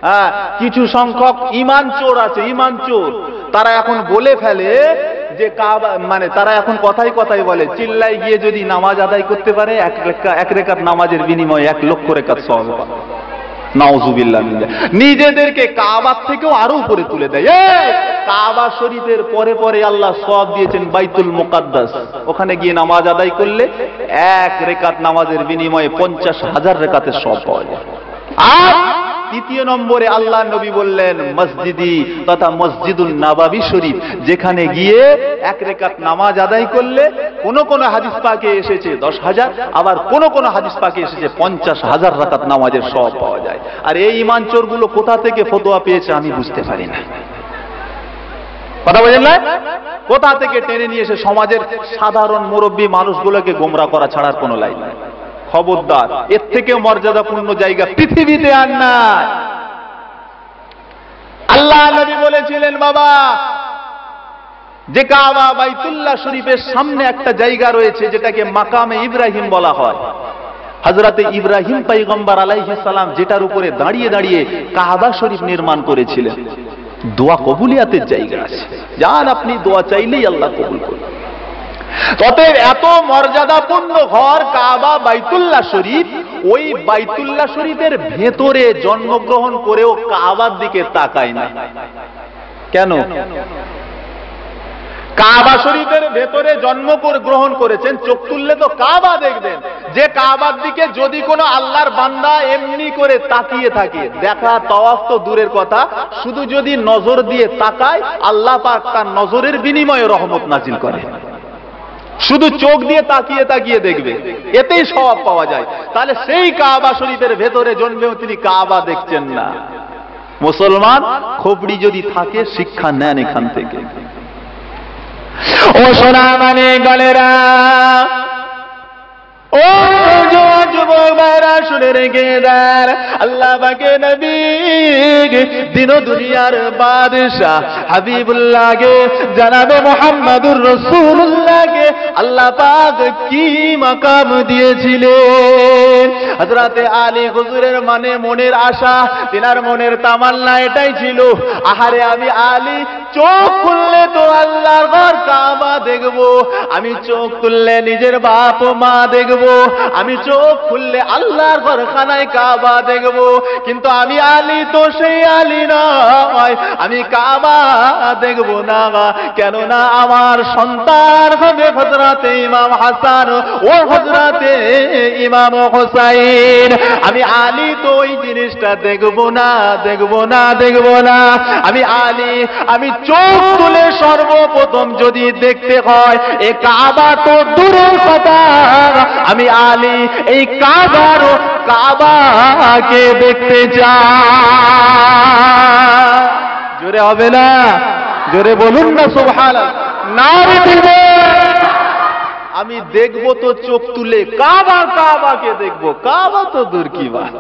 হ্যাঁ, কিছু সংখ্যক ইমান চোর আছে, ইমান চোর। তারা এখন বলে ফেলে যে কাবা, মানে তারা এখন কথাই কথাই বলে, চিল্লাই গিয়ে যদি নামাজ আদায় করতে পারে এক রেকাত নামাজের বিনিময়ে 1 লক্ষ রেকাত সওয়াব পাবে। নাউজুবিল্লাহ। নিজেদেরকে কাবার থেকেও আরো উপরে তুলে দেয়। কাবা শরীফের পরে পরে আল্লাহ সওয়াব দিয়েছেন বাইতুল মুকাদ্দাস, ওখানে গিয়ে নামাজ আদায় করলে 1 রেকাত নামাজের বিনিময়ে 50,000 রেকাতের সওয়াব পাওয়া যায়। আর তৃতীয় নম্বরে আল্লাহ নবী বললেন মসজিদি তথা মসজিদুল নববী শরীফ, যেখানে গিয়ে 1 রেকাত নামাজ আদায় করলে কোন হাদিস পাকে এসেছে 10,000, আবার কোন হাদিস পাকে এসেছে 50,000 রাকাত নামাজের সওয়াব পাওয়া যায়। আর এই ঈমান চোরগুলো কোথা থেকে ফতোয়া পেয়েছে আমি বুঝতে পারি না। কথা বলেন না? কোথা থেকে টেনে নিয়ে এসে সমাজের সাধারণ মুরব্বী মানুষগুলোকে গোমরা করা ছাড়ার কোনো লাইন নেই। খবরদার, এর থেকে মর্যাদাপূর্ণ জায়গা পৃথিবীতে আর নাই। আল্লাহ নবী বলেছিলেন, বাবা, যে কাবা বাইতুল্লাহ শরীফের সামনে একটা জায়গা রয়েছে যেটাকে মাকামে ইব্রাহিম বলা হয়। হযরতে ইব্রাহিম পয়গম্বর আলাইহিস সালাম যেটার উপরে দাঁড়িয়ে দাঁড়িয়ে কাবা শরীফ নির্মাণ করেছিলেন। দোয়া কবুলিয়াতের জায়গা আছে, যান আপনি দোয়া চাইলেই আল্লাহ কবুল করবেন। অতএব এত মর্যাদাপূর্ণ ঘর কাবা বাইতুল্লাহ শরীফ, ওই বাইতুল্লাহ শরীফের ভেতরে জন্মগ্রহণ করেও কাবার দিকে তাকায় না কেন? কাবা শরীফের ভেতরে জন্মগ্রহণ করেছেন, চোখ তুললে তো কাবা দেখবেন। যে কাবার দিকে যদি কোনো আল্লাহর বান্দা এমনি করে তাকিয়ে থাকে, দেখা তাওয়াফ তো দূরের কথা, শুধু যদি নজর দিয়ে তাকায়, আল্লাহ পাক তার নজরের বিনিময়ে রহমত নাজিল করে। শুধু চোখ দিয়ে তাকিয়ে তাকিয়ে দেখবে, এতেই সওয়াব পাওয়া যায়। তাহলে সেই কাবা শরীফের ভেতরে জন্মেও তিনি কাবা দেখছেন না। মুসলমান খোপড়ি যদি থাকে, শিক্ষা নেন এখান থেকে। ও সোনা মানে গলেরা, ও যুবক ভাইরা শুনে রেখে দেন, আল্লাহ পাকের নবী দিন ও দুনিয়ার বাদশাহ হাবিবুল্লাহকে জনাবে মুহাম্মদুর রাসূলুল্লাহকে আল্লাহ পাক কি মাকাম দিয়েছিলেন। হযরতে আলী হুজুরের মনের আশা, তিনার মনের তামান্না এটাই ছিল, আহারে আমি আলী চোখ খুললে তো আল্লাহর ঘর কাবা দেখবো, আমি চোখ খুললে নিজের বাপ মা দেখবো, আমি চোখ খুললে আল্লাহর ঘর খানায় কাবা দেখবো। কিন্তু আমি আলী তো সেই আলী নয়, আমি কাবা দেখবো না। কেননা আমার সন্তান হবে হযরতে ইমাম হাসান ও হযরতে ইমাম হুসাইন। আমি আলী তো ওই জিনিসটা দেখবো না, দেখবো না, দেখবো না। আমি আলী, আমি চোখ তুলে সর্বপ্রথম যদি দেখতে হয়, এ কাবা তো দূরের কথা, আমি আলী এই কাবাকে দেখতে চাই। জোরে হবে না? জোরে বলুন না সুবহানাল্লাহ। নারে দিবেন। আমি দেখবো তো চোখ তুলে কাবা, কাবাকে দেখবো। কাবা তো দূর কি বাত,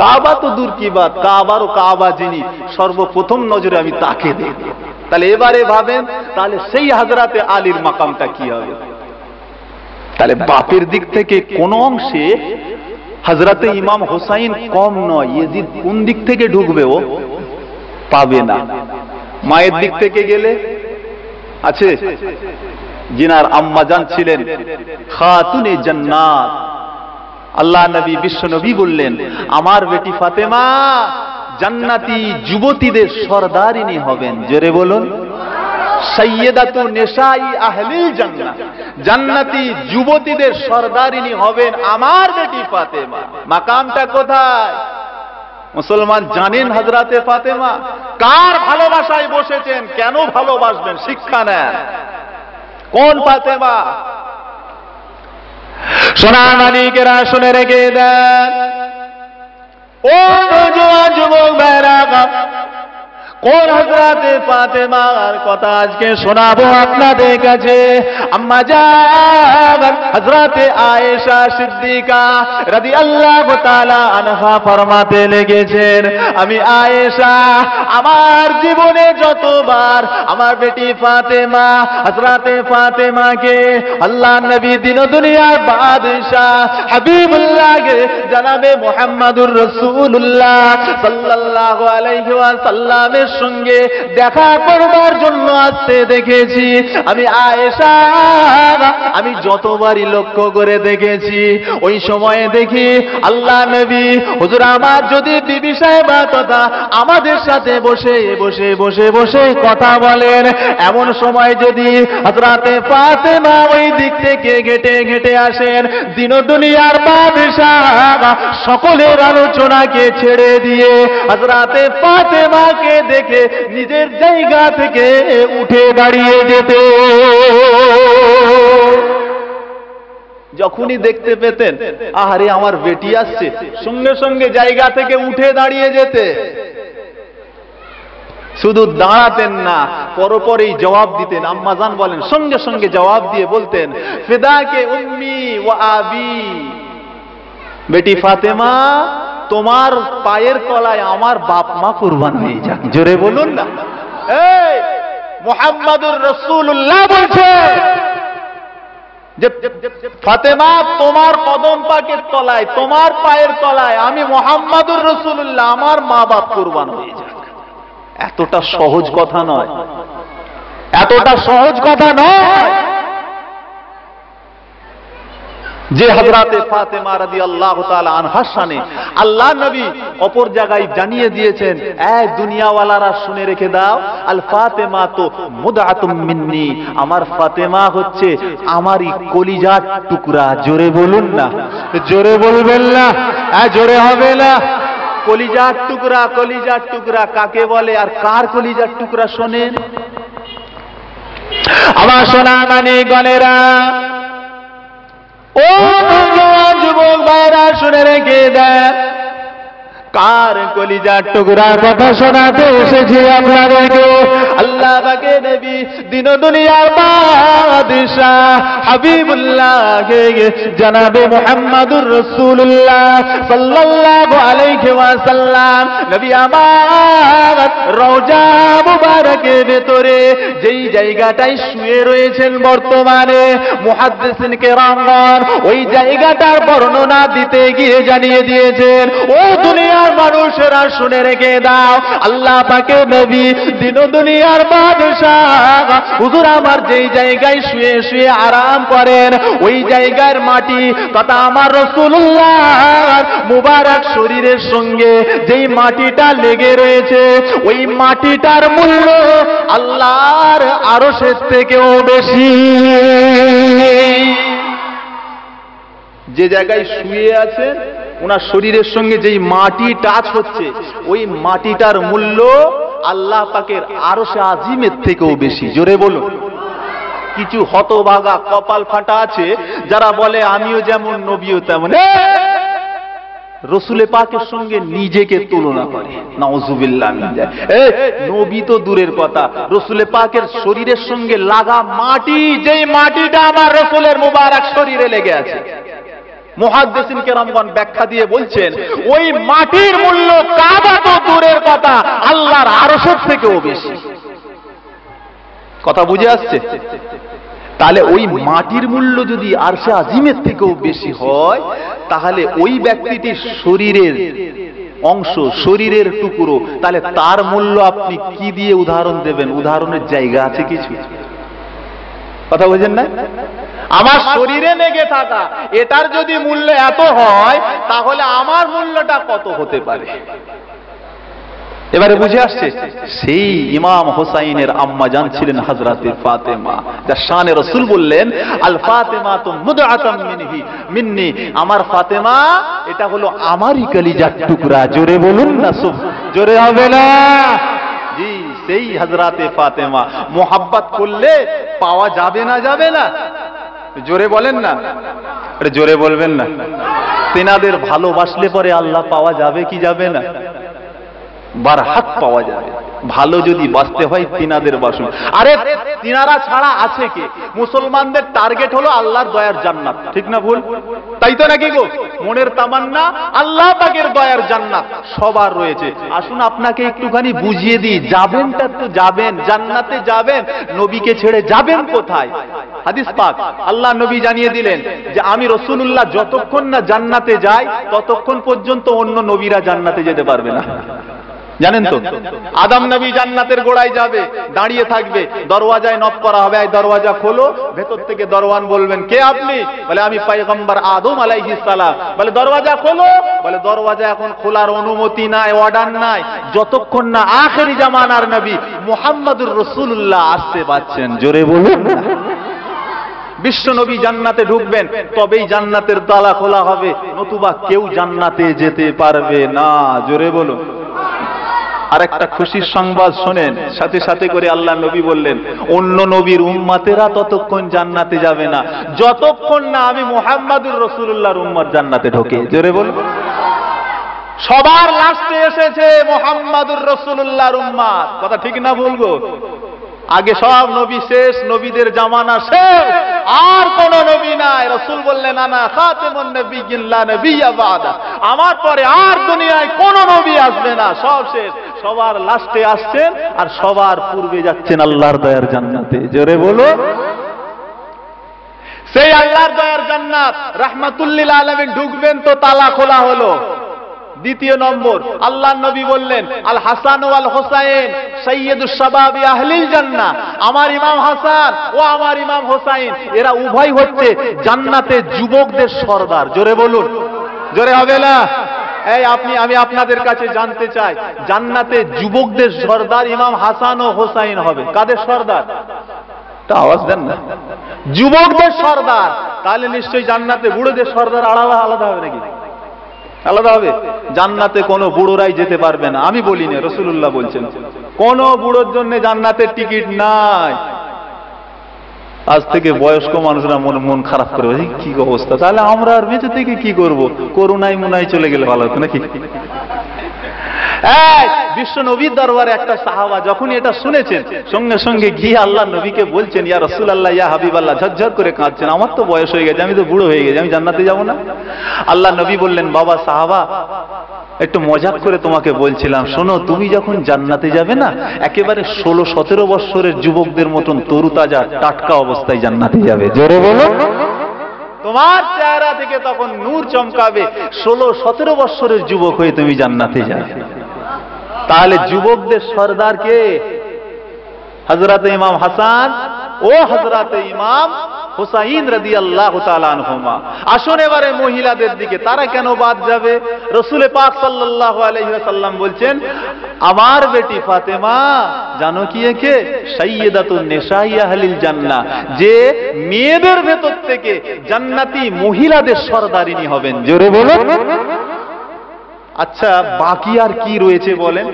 কাবা তো দূর কি বাত, কাবার ও কাবা যিনি সর্বপ্রথম নজরে আমি তাকে দেখব। তাহলে এবারে ভাবেন, তাহলে সেই হযরতে আলীর মাকামটা কি হবে? তাহলে বাপের দিক থেকে কোন অংশে হযরতে ইমাম হুসাইন কম নয়। ইয়েজিদ কোন দিক থেকে ঢুকবে? ও পাবে না। মায়ের দিক থেকে গেলে আছে যিনার আম্মাজান ছিলেন খাতুনে জান্নাত, আল্লাহ নবী বিশ্ব নবী বললেন আমার বেটি ফাতেমা জান্নাতি যুবতীদের সরদারিনী হবেন। জোরে বলুন, সাইয়্যিদাতু নিসাই আহলিল জান্নাহ, জান্নাতি যুবতীদের সরদারিনী হবেন আমার বেটি ফাতেমা। মাকামটা কোথায়? মুসলমান জানেন হযরতে ফাতেমা কার ভালোবাসায় বসেছেন, কেন ভালোবাসবেন, শিক্ষা নেন। কোন ফাতেমা? সোনা মানিকেরা শুনে রেখে দেন, ও নওজোয়ান যুবক ভাইরা, কোন হযরতে ফাতেমার কথা আজকে শোনাবো আপনাদের কাছে। আম্মা জান হযরতে আয়েশা সিদ্দিকা রাদিয়াল্লাহু তাআলা আনহা ফরমাতে লেগেছেন, আমি আয়েশা আমার জীবনে যতবার আমার বেটি ফাতেমা হযরতে ফাতেমাকে আল্লাহ নবী দিন দুনিয়ার বাদশাহ হাবিবুল্লাহকে জনাবে মুহাম্মাদুর রাসূলুল্লাহ সাল্লাল্লাহু আলাইহি ওয়াসাল্লামের সঙ্গে দেখা করবার জন্য আসতে দেখেছি, আমি আয়েশা আমি যতবারই লক্ষ্য করে দেখেছি, ওই সময়ে দেখি আল্লাহ নবী হুজুর আমার যদি বিবি সাহেবা তথা আমাদের সাথে বসে বসে বসে বসে কথা বলেন, এমন সময় যদি হযরতে ফাতেমা ওই দিক থেকে ঘেটে ঘেটে আসেন, দিন দুনিয়ার বাদশাহ সকলের আলোচনাকে ছেড়ে দিয়ে হযরতে ফাতেমাকে দেখে নিজের জায়গা থেকে উঠে দাঁড়িয়ে যেতে। যখনই দেখতে পেতেন আহারে আমার বেটি আসছে, সঙ্গে সঙ্গে জায়গা থেকে উঠে দাঁড়িয়ে যেতে। শুধু দাঁড়াতেন না, পরপরই জবাব দিতেন। আম্মাজান বলেন সঙ্গে সঙ্গে জবাব দিয়ে বলতেন ফিদাকে উম্মি ওয়া আবি, বেটি ফাতেমা তোমার পায়ের তলায় আমার বাপ মা কুরবান হয়ে যাক। জোরে বলুন না। এই মুহাম্মাদুর রাসূলুল্লাহ বলছে যে ফাতেমা তোমার কদম পাকের তলায়, তোমার পায়ের তলায় আমি মুহাম্মাদুর রাসূলুল্লাহ আমার মা বাপ কুরবান হয়ে যাক। এতটা সহজ কথা নয়, এতটা সহজ কথা নয় যে হযরতে ফাতেমা রাদিয়াল্লাহু তাআলা আনহার শানে আল্লাহ নবী অপর জায়গায় জানিয়ে দিয়েছেন, এই দুনিয়াওয়ালারা শুনে রেখে দাও, আল ফাতেমা তো মুদআতুম মিন্নি, আমার ফাতেমা হচ্ছে আমারই কলিজার টুকরা। জোরে বলুন না, জোরে বলবেন না, জোরে হবে না। কলিজার টুকরা, কলিজার টুকরা কাকে বলে আর কার কলিজার টুকরা শোনেন। আমার সোনা মানে গনেরা, ও যুবক ভাইরা শুনে রেখে দেন, কার কলিজার টুকরা কথা শোনাতে এসেছি আপনাদেরকে। আল্লাহ পাকে নবী দিন দুনিয়ার বাদশাহ হাবিবুল্লাহ জনাবে মুহাম্মাদুর রাসূলুল্লাহ সাল্লাল্লাহু আলাইহি ওয়াসাল্লাম নবী আমার রওজা মুবারকের ভেতরে যেই জায়গাটায় শুয়ে রয়েছেন বর্তমানে মুহাদ্দিসিন কেরামগণ ওই জায়গাটার বর্ণনা দিতে গিয়ে জানিয়ে দিয়েছেন, ও দুনিয়ার মানুষেরা শুনে রেখে দাও, আল্লাহ পাকে নবী দিন দুনিয়ার বাদশাহ হুজুর আমার যেই জায়গায় শুয়ে শুয়ে আরাম করেন ওই জায়গার মাটি তথা আমার রাসূলুল্লাহর মুবারক শরীরের সঙ্গে যেই মাটিটা লেগে রয়েছে ওই মাটিটার মূল্য আল্লাহর আরশের থেকেও বেশি। যে জায়গায় শুয়ে আছেন ওনার শরীরের সঙ্গে যেই মাটি টাচ হচ্ছে ওই মাটিটার মূল্য আল্লাহ পাকের আরশে আজিমের থেকেও বেশি। জোরে বলুন। কিছু হতভাগা কপাল ফাটা আছে যারা বলে আমিও যেমন নবীও তেমন। রসুলে পাকের সঙ্গে নিজেকে তুলনা করে, নাউজুবিল্লাহ মিন যালিক। নবী তো দূরের কথা, রসুলে পাকের শরীরের সঙ্গে লাগা মাটি, যেই মাটিটা আমার রসুলের মুবারক শরীরে লেগে আছে, মুহাদ্দিসিন কেরামগণ ব্যাখ্যা দিয়ে বলছেন ওই মাটির মূল্য কাবা তো দূরের কথা, আল্লাহর আরশের থেকেও বেশি। কথা বুঝে আসছে? তাহলে ওই মাটির মূল্য যদি আরশে আজিমের থেকেও বেশি হয়, তাহলে ওই ব্যক্তিটির শরীরের অংশ, শরীরের টুকরো, তাহলে তার মূল্য আপনি কি দিয়ে উদাহরণ দেবেন? উদাহরণের জায়গা আছে কিছু? কথা বুঝেন না? আমার শরীরে লেগে থাকা এটার যদি মূল্য এত হয়, তাহলে আমার মূল্যটা কত হতে পারে? এবারে বুঝে আসছে? সেই ইমাম হোসাইনের আম্মা জান ছিলেন হযরতে ফাতেমা, যার শানে রাসূল বললেন আল ফাতেমা তো মুদআতাম মিন্নি, আমার ফাতেমা এটা হলো আমারই কলিজার টুকরা। জোরে বলুন না, জোরে হবে না? জি, সেই হযরতে ফাতেমা মোহাব্বত করলে পাওয়া যাবে না, যাবে না? জোরে বলেন না, আরে জোরে বলবেন না। তেনাদের ভালোবাসলে পরে আল্লাহ পাওয়া যাবে কি যাবে না? বারহাত পাওয়া যাবে। ভালো যদি বাঁচতে হয় তিনাদের বাসুন। আরে তিনারা ছাড়া আছে কে? মুসলমানদের টার্গেট হলো আল্লাহর দয়ার জান্নাত, ঠিক না ভুল? তাই তো নাকি গো? মনের তামান্না আল্লাহ পাকের দয়ার জান্নাত সবার রয়েছে। আসুন আপনাকে একটুখানি বুঝিয়ে দিই, যাবেনটা তো যাবেন, জান্নাতে যাবেন, নবীকে ছেড়ে যাবেন কোথায়? হাদিস পাক আল্লাহ নবী জানিয়ে দিলেন যে আমি রাসূলুল্লাহ যতক্ষণ না জান্নাতে যাই ততক্ষণ পর্যন্ত অন্য নবীরা জান্নাতে যেতে পারবে না। জানেন তো? আদম নবী জান্নাতের গোড়ায় যাবে, দাঁড়িয়ে থাকবে, দরওয়াজায় নক করা হবে, এই দরওয়াজা খোলো। ভেতর থেকে দরওয়ান বলবেন কে আপনি? বলে আমি পয়গম্বর আদম আলাইহিস সালাম। বলে দরওয়াজা খোলো। বলে দরওয়াজা এখন খোলার অনুমতি নাই, অর্ডার নাই, যতক্ষণ না আখেরি জামানার নবী মুহাম্মদুর রাসূলুল্লাহ আসতে পারছেন। জোরে বলুন। বিশ্ব নবী জান্নাতে ঢুকবেন, তবেই জান্নাতের তালা খোলা হবে, নতুবা কেউ জান্নাতে যেতে পারবে না। জোরে বলুন। আর একটা খুশির সংবাদ শোনেন, সাথে সাথে করে আল্লাহ নবী বললেন অন্য নবীর উম্মতেরা ততক্ষণ জান্নাতে যাবে না যতক্ষণ না আমি মুহাম্মদুর রাসূলুল্লাহর উম্মত জান্নাতে ঢোকে। জোরে বলুন। সবার লাস্টে এসেছে মুহাম্মদুর রাসূলুল্লাহর উম্মত। কথা ঠিক না বলবো? আগে সব নবী শেষ, নবীদের জামানা শেষ, আর কোন নবী নাই। রাসূল বললেন আনা খাতামুন নবিয়্যিন লা নবিয়্যা বাদা, আমার পরে আর দুনিয়ায় কোন নবী আসবে না, সব শেষ। সবার লাস্টে আসছেন আর সবার পূর্বে যাচ্ছেন আল্লাহর দয়ার জান্নাতে। জোরে বলো। সেই আল্লাহর দয়ার জান্নাত রাহমাতুল লিল আলামিন ঢুকবেন তো তালা খোলা হলো। দ্বিতীয় নম্বর আল্লাহর নবী বললেন আল হাসান ওয়াল হুসাইন সাইয়্যিদুশ শাবাবি আহলিল জান্নাহ, আমার ইমাম হাসান ও আমার ইমাম হুসাইন এরা উভয় হচ্ছে জান্নাতে যুবকদের সরদার। জোরে বলুন। জোরে হবে না? এই আমি আপনাদের কাছে জানতে চাই, জান্নাতে যুবকদের সরদার ইমাম হাসান ও হুসাইন হবে, কাদের সরদার? তা আওয়াজ দেন না। যুবকদের সরদার। তাহলে নিশ্চয়ই জান্নাতে বুড়োদের সরদার আলাদা আলাদা হবে নাকি? আলাদা হবে। জান্নাতে কোনো বুড়োরাই যেতে পারবে না। আমি বলি না, রাসূলুল্লাহ বলছেন কোন বুড়োর জন্য জান্নাতের টিকিট নাই। আজ থেকে বয়স্ক মানুষরা মন খারাপ করে কি অবস্থা, তাহলে আমরা আর বেঁচে থেকে কি করব? করুণায় মুনায় চলে গেলে ভালো হতো নাকি? বিশ্ব নবীর দরবারে একটা সাহাবা যখন এটা শুনেছেন, সঙ্গে সঙ্গে গিয়ে আল্লাহ নবীকে বলছেন ইয়া রাসূলুল্লাহ ইয়া হাবিবাল্লাহ, ঝরঝর করে কাঁদছেন, আমার তো বয়স হয়ে গেছে, আমি তো বুড়ো হয়ে গেছি, আমি জান্নাতে যাব না। আল্লাহ নবী বললেন বাবা সাহাবা, একটু মজাক করে তোমাকে বলছিলাম, শোনো তুমি যখন জান্নাতে যাবে না একেবারে 16-17 বছরের যুবকদের মতন তরুতাজা টাটকা অবস্থায় জান্নাতে যাবে। জোরে বলো। তোমার চেহারা থেকে তখন নূর চমকাবে, 16-17 বছরের যুবক হয়ে তুমি জান্নাতে যাবে। তাহলে যুবকদের সরদার কে? হযরতে ইমাম হাসান ও হযরতে ইমাম হুসাইন রাদিয়াল্লাহু তাআলা আনহুমা। আসুন এবারে মহিলাদের দিকে, তারা কেন বাদ যাবে? রাসূল পাক সাল্লাল্লাহু আলাইহি ওয়াসাল্লাম বলছেন আমার বেটি ফাতেমা জানো কি একে? সাইয়্যিদাতুন নিসাই আহলিল জান্নাহ, যে মেয়েদের ভেতর থেকে জান্নাতি মহিলাদের সরদারিনী হবেন। জোরে বলুন। আচ্ছা বাকি আর কি রয়েছে বলেন?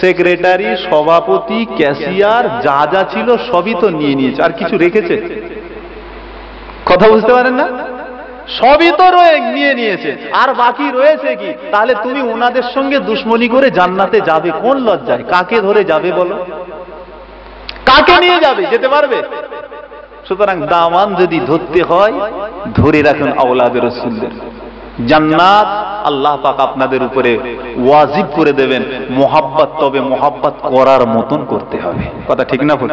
সেক্রেটারি, সভাপতি, ক্যাশিয়ার, যা যা ছিল সবই তো নিয়ে নিয়েছে, আর কিছু রেখেছে? কথা বুঝতে পারেন না? সবই তো নিয়ে নিয়েছে, আর বাকি রয়েছে কি? তাহলে তুমি ওনাদের সঙ্গে দুশ্মনী করে জান্নাতে যাবে কোন লজ্জায়? কাকে ধরে যাবে বলো? কাকে নিয়ে যাবে? যেতে পারবে? সুতরাং দামান যদি ধরতে হয় ধরে রাখুন আওলাদে রাসূলদের। জান্নাত আল্লাহ পাক আপনাদের উপরে ওয়াজিব করে দেবেন। মোহাব্বত, তবে মোহাব্বত করার মতন করতে হবে। কথা ঠিক না ভুল?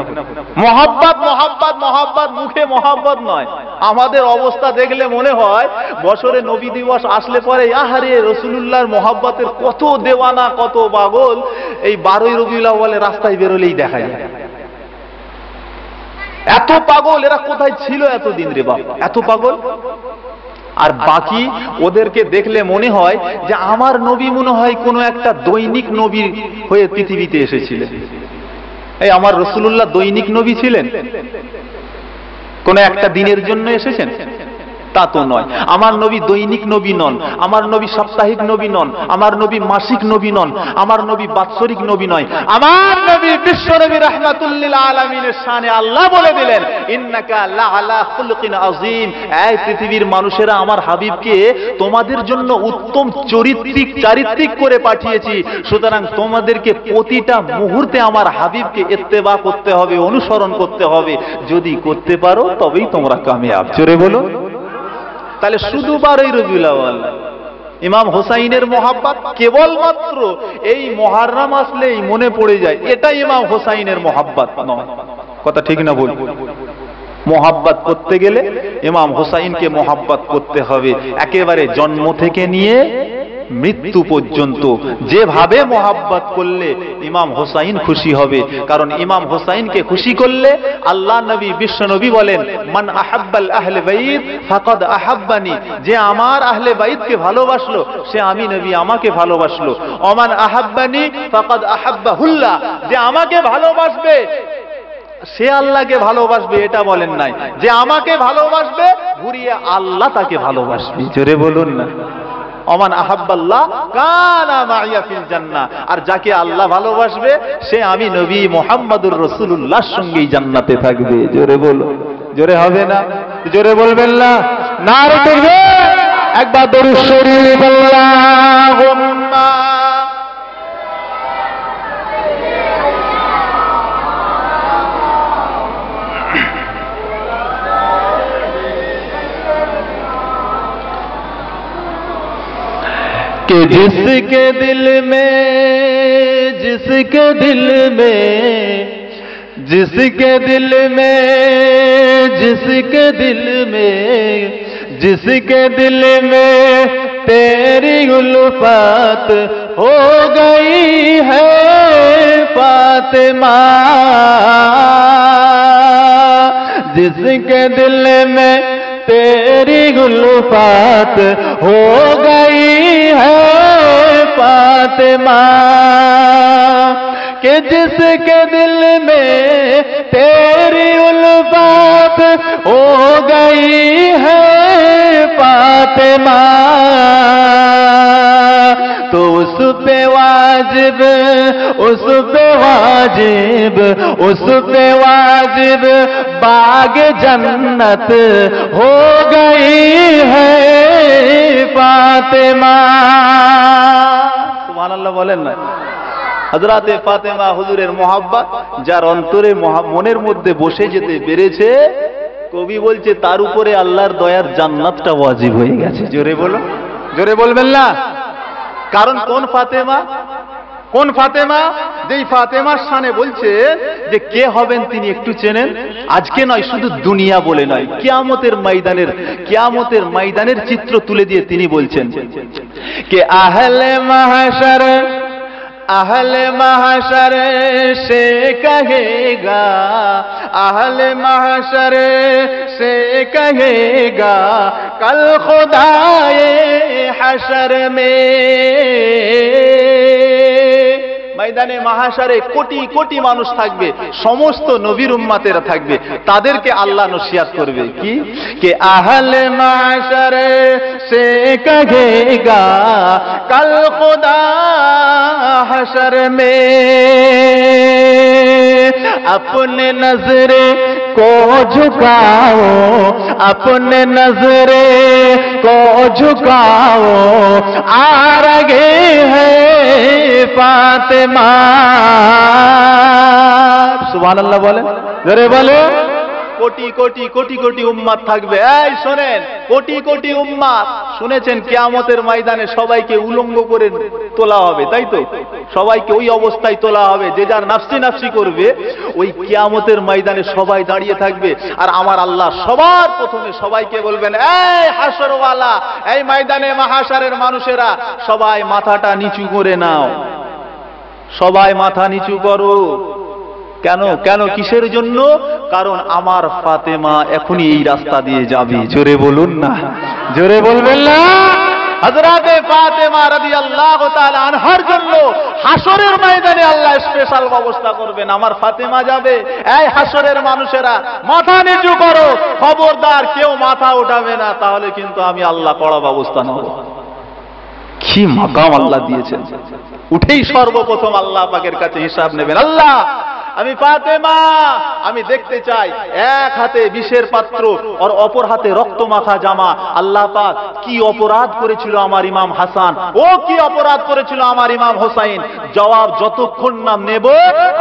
মোহাব্বত মোহাব্বত মোহাব্বত, মুখে মোহাব্বত নয়। আমাদের অবস্থা দেখলে মনে হয় বছরে নবী দিবস আসলে পরে আহারে রাসূলুল্লাহর মোহাব্বতের কত দেওয়ানা, কত পাগল। এই 12ই রবিউল আউয়ালে রাস্তায় বেরোলেই দেখা যায় এত পাগল। এরা কোথায় ছিল এতদিন রে বাবা, এত পাগল? আর বাকি ওদেরকে দেখলে মনে হয় যে আমার নবী মনে হয় কোনো একটা দৈনিক নবী হয়ে পৃথিবীতে এসেছিলেন। এই আমার রাসূলুল্লাহ দৈনিক নবী ছিলেন? কোন একটা দিনের জন্য এসেছেন? তা তো নয়। আমার নবী দৈনিক নবী নন, আমার নবী সাপ্তাহিক নবী নন, আমার নবী মাসিক নবী নন, আমার নবী বাৎসরিক নবী নয়। আমার নবী বিশ্ব নবী রাহমাতুল লিল আলামিনের শানে আল্লাহ বলে দিলেন, ইন্নাকা লাআলা খুলুকিন আযীম। এই পৃথিবীর মানুষেরা আমার হাবিবকে তোমাদের জন্য উত্তম চারিত্রিক করে পাঠিয়েছি। সুতরাং তোমাদেরকে প্রতিটা মুহূর্তে আমার হাবিবকে ইত্তেবা করতে হবে, অনুসরণ করতে হবে। যদি করতে পারো তবেই তোমরা কামিয়াব। জোরে বলো। তাহলে শুধু 12ই রবিউল আউয়াল ইমাম হোসাইনের মোহাব্বত কেবলমাত্র এই মুহররম আসলেই মনে পড়ে যায়, এটা ইমাম হোসাইনের মোহাব্বত নয়। কথা ঠিক না ভুল? মোহাব্বত করতে গেলে ইমাম হোসাইনকে মোহাব্বত করতে হবে একেবারে জন্ম থেকে নিয়ে মৃত্যু পর্যন্ত। যেভাবে মোহাব্বত করলে ইমাম হোসাইন খুশি হবে, কারণ ইমাম হোসাইনকে খুশি করলে আল্লাহ নবী বিশ্ব নবী বলেন, মান আহাব্বাল আহলে বাইত ফাকাদ আহাব্বানি। যে আমার আহলে বাইতকে ভালোবাসলো সে আমি নবী আমাকে ভালোবাসলো। ওমান আহাব্বানি ফাকাদ আহাব্বাহুল্লাহ। যে আমাকে ভালোবাসবে সে আল্লাহকে ভালোবাসবে, এটা বলেন নাই। যে আমাকে ভালোবাসবে ঘুরিয়ে আল্লাহ তাকে ভালোবাসবে। জোরে বলুন না। ওমান আহাব্বাল্লাহ কানা মাইয়া ফিল জান্নাহ। আর যাকে আল্লাহ ভালোবাসবে সে আমি নবী মুহাম্মদুর রাসূলুল্লাহর সঙ্গেই জান্নাতে থাকবে। জোরে বলো। জোরে হবে না? জোরে বলবেন না? নারে তাকবীর। একবার দরুদ শরীফ আল্লাহুম্মা। कि जिसके दिल में जिसके दिल में जिसके दिल में जिसके दिल में जिसके दिल में तेरी उल्फत हो गई है फातिमा। जिसके दिल में तेरी उल्फत हो गई है फातिमा। कि जिसके दिल में तेरी उल्फत हो गई है फातिमा, तो उस पे वाजिब उस पे वाजिब उस पे वाजिब बाग जन्नत हो गई है फातिमा। सुबहानाल्लाह बोलें ना। হযরতে ফাতেমা হুজুরের মোহাব্বত যার অন্তরে মনের মধ্যে বসে যেতে পেরেছে, কবি বলছে তার উপরে আল্লাহর দয়ার জান্নাতটা ওয়াজিব হয়ে গেছে। জোরে বলো। জোরে বলবেন না? কারণ কোন ফাতেমা? কোন ফাতেমা? যেই ফাতেমার শানে বলছে যে কে হবেন তিনি একটু চেনেন। আজকে নয়, শুধু দুনিয়া বলে নয়, কিয়ামতের ময়দানের চিত্র তুলে দিয়ে তিনি বলছেন কে আহলে মাহশর अहले महशर से कहेगा, अहले महशर से कहेगा कल खुदाए हशर में। ময়দানে মাহশারে কোটি কোটি মানুষ থাকবে, সমস্ত নবীর উম্মতেরা থাকবে, তাদেরকে আল্লাহ নসিহত করবে কি কে আহলে মাহশার সে কহেগা কল খুদা हशर में अपने नजरे को झुकाओ, अपने नजरे को झुकाओ, आ रहे हैं फातिमा। सुबहानाल्लाह बोले, जरे बोले। কোটি কোটি কোটি কোটি উম্মাত থাকবে। এই শোনেন, কোটি কোটি উম্মাত, শুনেছেন কিয়ামতের ময়দানে সবাইকে উলঙ্গ করে তোলা হবে, তাই তো? সবাইকে ওই অবস্থায় তোলা হবে, যে যার নাফসি নাফসি করবে। ওই কিয়ামতের ময়দানে সবাই দাঁড়িয়ে থাকবে, আর আমার আল্লাহ সবার প্রথমে সবাইকে বলবেন, এই হাসরওয়ালা, এই ময়দানে মাহাশারের মানুষেরা, সবাই মাথাটা নিচু করে নাও, সবাই মাথা নিচু করো। কেন? কেন? কিসের জন্য? কারণ আমার ফাতেমা এখনই এই রাস্তা দিয়ে যাবে। জোরে বলুন না, জোরে বলবেন না। হযরতে ফাতেমা রাদিয়াল্লাহু তাআলা আনহার জন্য হাসরের ময়দানে আল্লাহ স্পেশাল ব্যবস্থা করবেন। আমার ফাতেমা যাবে, এই হাসরের মানুষেরা মাথা নিচু করো, খবরদার কেউ মাথা উঠাবে না, তাহলে কিন্তু আমি আল্লাহ কড়া ব্যবস্থা নেব। কি মাকাম আল্লাহ দিয়েছেন! উঠেই সর্বপ্রথম আল্লাহ পাকের কাছে হিসাব নেবেন। আল্লাহ, আমি ফাতেমা, আমি দেখতে চাই এক হাতে বিষের পাত্র আর অপর হাতে রক্ত মাখা জামা। আল্লাহ পাক কি অপরাধ করেছিল আমার ইমাম হাসান, ও কি অপরাধ করেছিল আমার ইমাম হোসাইন? জবাব যতক্ষণ না নেব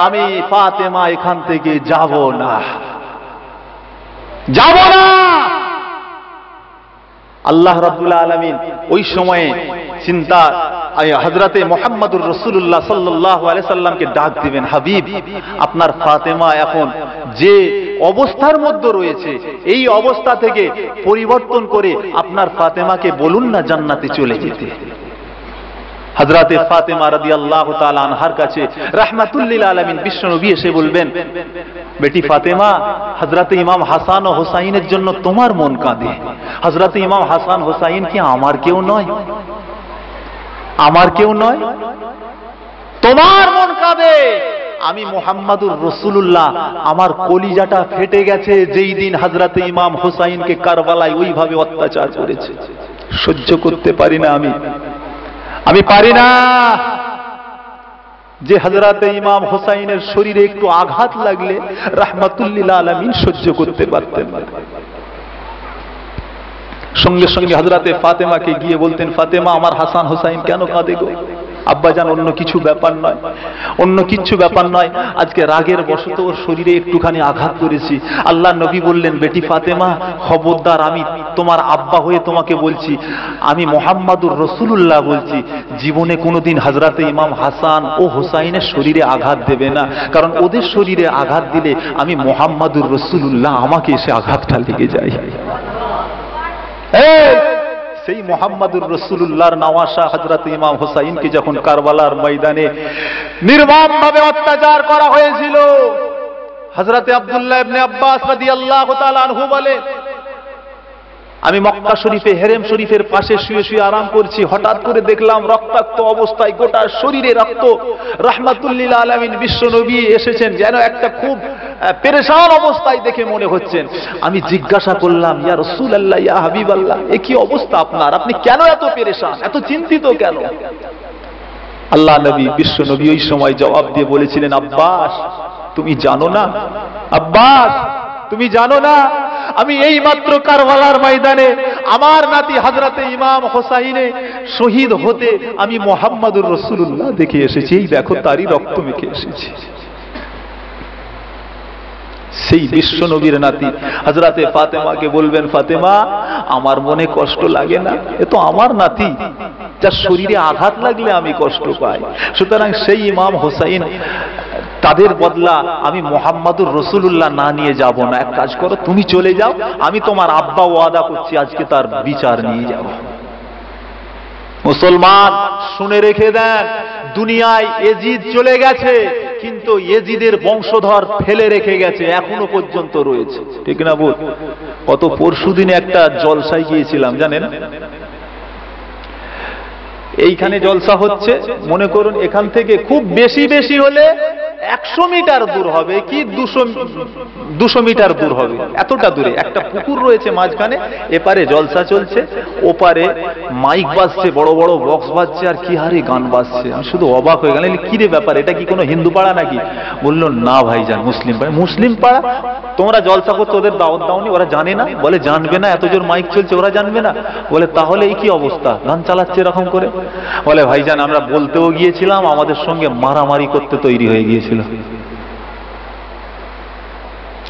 আমি ফাতেমা এখান থেকে যাব না, যাব না। আল্লাহ রাব্বুল আলামিন ওই সময়ে চিন্তা, হযরতে মুহাম্মদুর রাসূলুল্লাহ সাল্লাল্লাহু আলাইহি সাল্লামকে ডাক দিবেন, হাবিব, আপনার ফাতেমা এখন যে অবস্থার মধ্যে রয়েছে, এই অবস্থা থেকে পরিবর্তন করে আপনার ফাতেমাকে বলুন না জান্নাতে চলে যেতে। হযরতে ফাতেমা রাদিয়াল্লাহু তাআলা আনহার কাছে রাহমাতুল লিল আলামিন বিশ্বনবী এসে বলবেন, বেটি ফাতেমা, হযরতে ইমাম হাসান ও হোসাইনের জন্য তোমার মন কাঁদে। হযরতে ইমাম হাসান হোসাইন কি আমার কেউ নয়? আমার কেউ নয়? তোমার মন কাঁদে। আমি মুহাম্মাদুর রাসূলুল্লাহ, আমার কলিজাটা ফেটে গেছে যেই দিন হযরতে ইমাম হোসাইনকে কারবালায় ওইভাবে অত্যাচার করেছে। সহ্য করতে পারি না আমি পারি না যে হযরতে ইমাম হোসাইনের শরীরে একটু আঘাত লাগলে রাহমাতুল লিল আলামিন সহ্য করতে পারতেন না। সঙ্গে সঙ্গে হযরতে ফাতেমাকে গিয়ে বলতেন, ফাতেমা, আমার হাসান হোসাইন কেন কাঁদে গো? আব্বাজান, অন্য কিছু ব্যাপার নয়, অন্য কিছু ব্যাপার নয়, আজকে রাগের বশত ওর শরীরে একটুখানি আঘাত করেছি। আল্লাহ নবী বললেন, বেটি ফাতেমা, খবরদার, আমি তোমার আব্বা হয়ে তোমাকে বলছি, আমি মুহাম্মাদুর রাসূলুল্লাহ বলছি, জীবনে কোনোদিন হযরতে ইমাম হাসান ও হোসাইনের শরীরে আঘাত দেবে না, কারণ ওদের শরীরে আঘাত দিলে আমি মুহাম্মাদুর রাসূলুল্লাহ, আমাকে এসে আঘাতটা লেগে যায়। সেই মুহাম্মাদুর রাসূলুল্লাহর নওয়াসা হযরতে ইমাম হোসাইনকে যখন কারবালার ময়দানে নির্মমভাবে অত্যাচার করা হয়েছিল, হযরতে আব্দুল্লাহ ইবনে আব্বাস রাদিয়াল্লাহু তাআলা আনহু বলে, আমি মক্কা শরীফে হেরেম শরীফের পাশে শুয়ে শুয়ে আরাম করছি, হঠাৎ করে দেখলাম রক্তাক্ত অবস্থায় গোটা শরীরে রক্ত। রাহমাতুল লিল আলামিন বিশ্বনবী এসেছেন, যেন একটা খুব পেরেশান অবস্থায় দেখে মনে হচ্ছেন। আমি জিজ্ঞাসা করলাম, ইয়া রাসূলুল্লাহ, ইয়া হাবিবাল্লাহ, এ কি অবস্থা আপনার? আপনি কেন এত পেরেশান, এত চিন্তিত কেন? আল্লাহ নবী, বিশ্বনবী ওই সময় জবাব দিয়ে বলেছিলেন, আব্বাস, তুমি জানো না, আব্বাস, তুমি জানো না, আমি এই মাত্র কারবালার ময়দানে আমার নাতি হযরতে ইমাম হোসাইনে শহীদ হতে আমি মুহাম্মাদুর রাসূলুল্লাহ দেখে এসেছি। এই দেখো, তারই রক্ত মেখে এসেছি। সেই বিশ্বনবীর নাতি হযরতে ফাতেমাকে বলবেন, ফাতেমা, আমার মনে কষ্ট লাগে না? এ তো আমার নাতি, যার শরীরে আঘাত লাগলে আমি কষ্ট পাই। সুতরাং সেই ইমাম হোসাইন, তাদের বদলা আমি মুহাম্মাদুর রাসূলুল্লাহ না নিয়ে যাব না। এক কাজ করো, তুমি চলে যাও, আমি তোমার আব্বা ওয়াদা করছি আজকে তার বিচার নিয়ে যাব। মুসলমান শুনে রেখে দেন, দুনিয়ায় এজিদ চলে গেছে, কিন্তু এজিদের বংশধর ফেলে রেখে গেছে, এখনো পর্যন্ত রয়েছে। ঠিক না বল? কত পরশুদিনে একটা জলসায় গিয়েছিলাম, জানেন? এইখানে জলসা হচ্ছে, মনে করুন এখান থেকে খুব বেশি হলে 100 মিটার দূর হবে কি 200 মিটার দূর হবে, এতটা দূরে একটা পুকুর রয়েছে মাঝখানে, এপারে জলসা চলছে, ওপারে মাইক বাজছে, বড় বড় বক্স বাজছে, আর কি হারে গান বাজছে। আমি শুধু অবাক হয়ে গেলাম, কি রে ব্যাপার, এটা কি কোনো হিন্দু পাড়া নাকি? বললো না ভাইজান, মুসলিম পাড়া। মুসলিম পাড়া? তোমরা জলসা করতে ওদের দাওয়াত দাওনি? ওরা জানে না? বলে জানবে না, এত জোর মাইক চলছে, ওরা জানবে না? বলে তাহলে এই কি অবস্থা, গান চালাচ্ছে এরকম করে? বলে ভাইজান আমরা বলতেও গিয়েছিলাম, আমাদের সঙ্গে মারামারি করতে তৈরি হয়ে গিয়েছিল।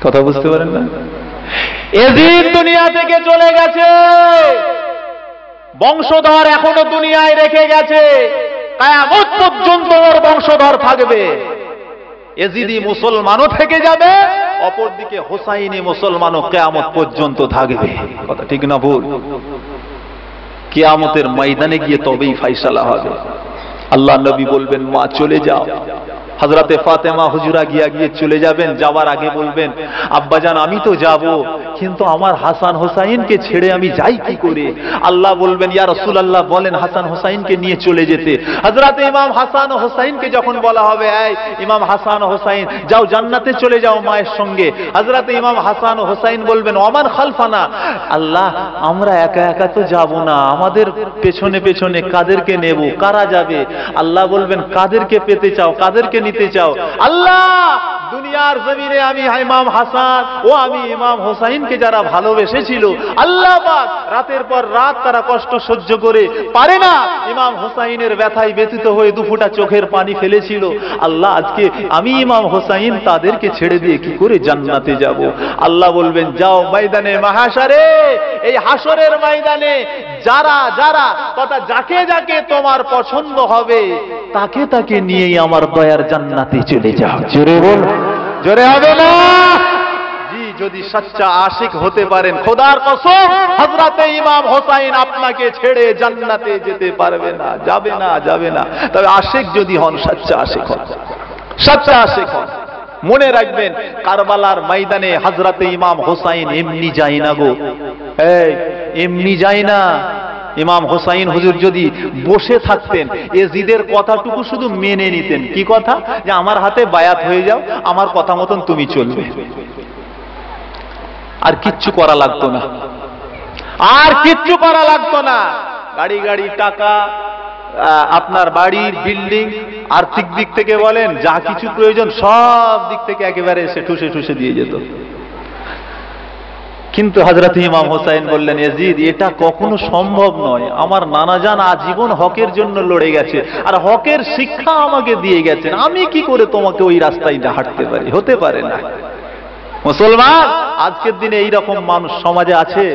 কথা বুঝতে পারেন না? এজিদ দুনিয়া থেকে চলে গেছে, বংশধর এখনো দুনিয়ায় রেখে গেছে, কিয়ামত পর্যন্ত ওর বংশধর থাকবে। এজিদি মুসলমানও থেকে যাবে, অপরদিকে হোসাইনি মুসলমানও কিয়ামত পর্যন্ত থাকবে। কথা ঠিক না ভুল? কিয়ামতের ময়দানে গিয়ে তবেই ফয়সালা হবে। আল্লাহ নবী বলবেন মা চলে যাও। হযরতে ফাতেমা হুজুরা গিয়ে চলে যাবেন, যাওয়ার আগে বলবেন আব্বাজান আমি তো যাব, কিন্তু আমার হাসান হোসাইনকে ছেড়ে আমি যাই কি করে? আল্লাহ বলবেন ইয়া রাসূলুল্লাহ বলেন হাসান হোসাইনকে নিয়ে চলে যেতে। হযরতে ইমাম হাসান ও হোসাইনকে যখন বলা হবে এই ইমাম হাসান ও হোসাইন যাও জান্নাতে চলে যাও মায়ের সঙ্গে, হযরতে ইমাম হাসান ও হোসাইন বলবেন ওমান খালফানা, আল্লাহ আমরা একা একা তো যাব না, আমাদের পেছনে পেছনে কাদেরকে নেব, কারা যাবে? আল্লাহ বলবেন কাদেরকে পেতে চাও, কাদেরকে নিতে চাও? আল্লাহ দুনিয়ার জমিনে আমি ইমাম হাসান ও আমি ইমাম হোসাইনকে যারা ভালোবেসেছিল, আল্লাহ পাক রাতের পর রাত তারা কষ্ট সহ্য করে পারে না, ইমাম হোসাইনের ব্যথায় ব্যথিত হয়ে দুফোঁটা চোখের পানি ফেলেছিল, আল্লাহ আজকে আমি ইমাম হোসাইন তাদেরকে ছেড়ে দিয়ে কি করে জান্নাতে যাব? আল্লাহ বলবেন যাও ময়দানে মাহশারে, এই হাসরের ময়দানে যারা যারা তথা যাকে যাকে তোমার পছন্দ হবে তাকে তাকে নিয়েই আমার দয়ার জান্নাতে চলে যাও। জোরে বল, জোরে হবে না? জি, যদি সচ্চা আশিক হতে পারেন খোদার কসম হযরতে ইমাম হোসাইন আপনাকে ছেড়ে জান্নাতে যেতে পারবে না, যাবে না, যাবে না। তবে আশিক যদি হন, সচ্চা আশিক হন, সচ্চা আশিক হন। মনে রাখবেন কারবালার ময়দানে হযরতে ইমাম হোসাইন এমনি যায় না গো, এই এমনি যায় না। ইমাম হোসাইন হুজুর যদি বসে থাকতেন, এজিদের কথাটুকু শুধু মেনে নিতেন। কি কথা? যে আমার হাতে বায়াত হয়ে যাও, আমার কথা মতন তুমি চলবে, আর কিচ্ছু করা লাগতো না, আর কিচ্ছু করা লাগতো না। গাড়ি গাড়ি টাকা, আপনার বাড়ির বিল্ডিং, আর্থিক দিক থেকে বলেন যা কিছু প্রয়োজন সব দিক থেকে একেবারে এসে ঠুসে ঠুসে দিয়ে যেত। কিন্তু হযরত ইমাম হোসাইন বললেন ইয়াজিদ এটা কখনো সম্ভব নয়, আমার নানাজান আজীবন হকের জন্য লড়ে গেছে আর হকের শিক্ষা আমাকে দিয়ে গেছেন, আমি কি করে তোমাকে ওই রাস্তায় হাঁটতে পারি? হতে পারে না। মুসলমান আজকের দিনে এইরকম মানুষ সমাজে আছে,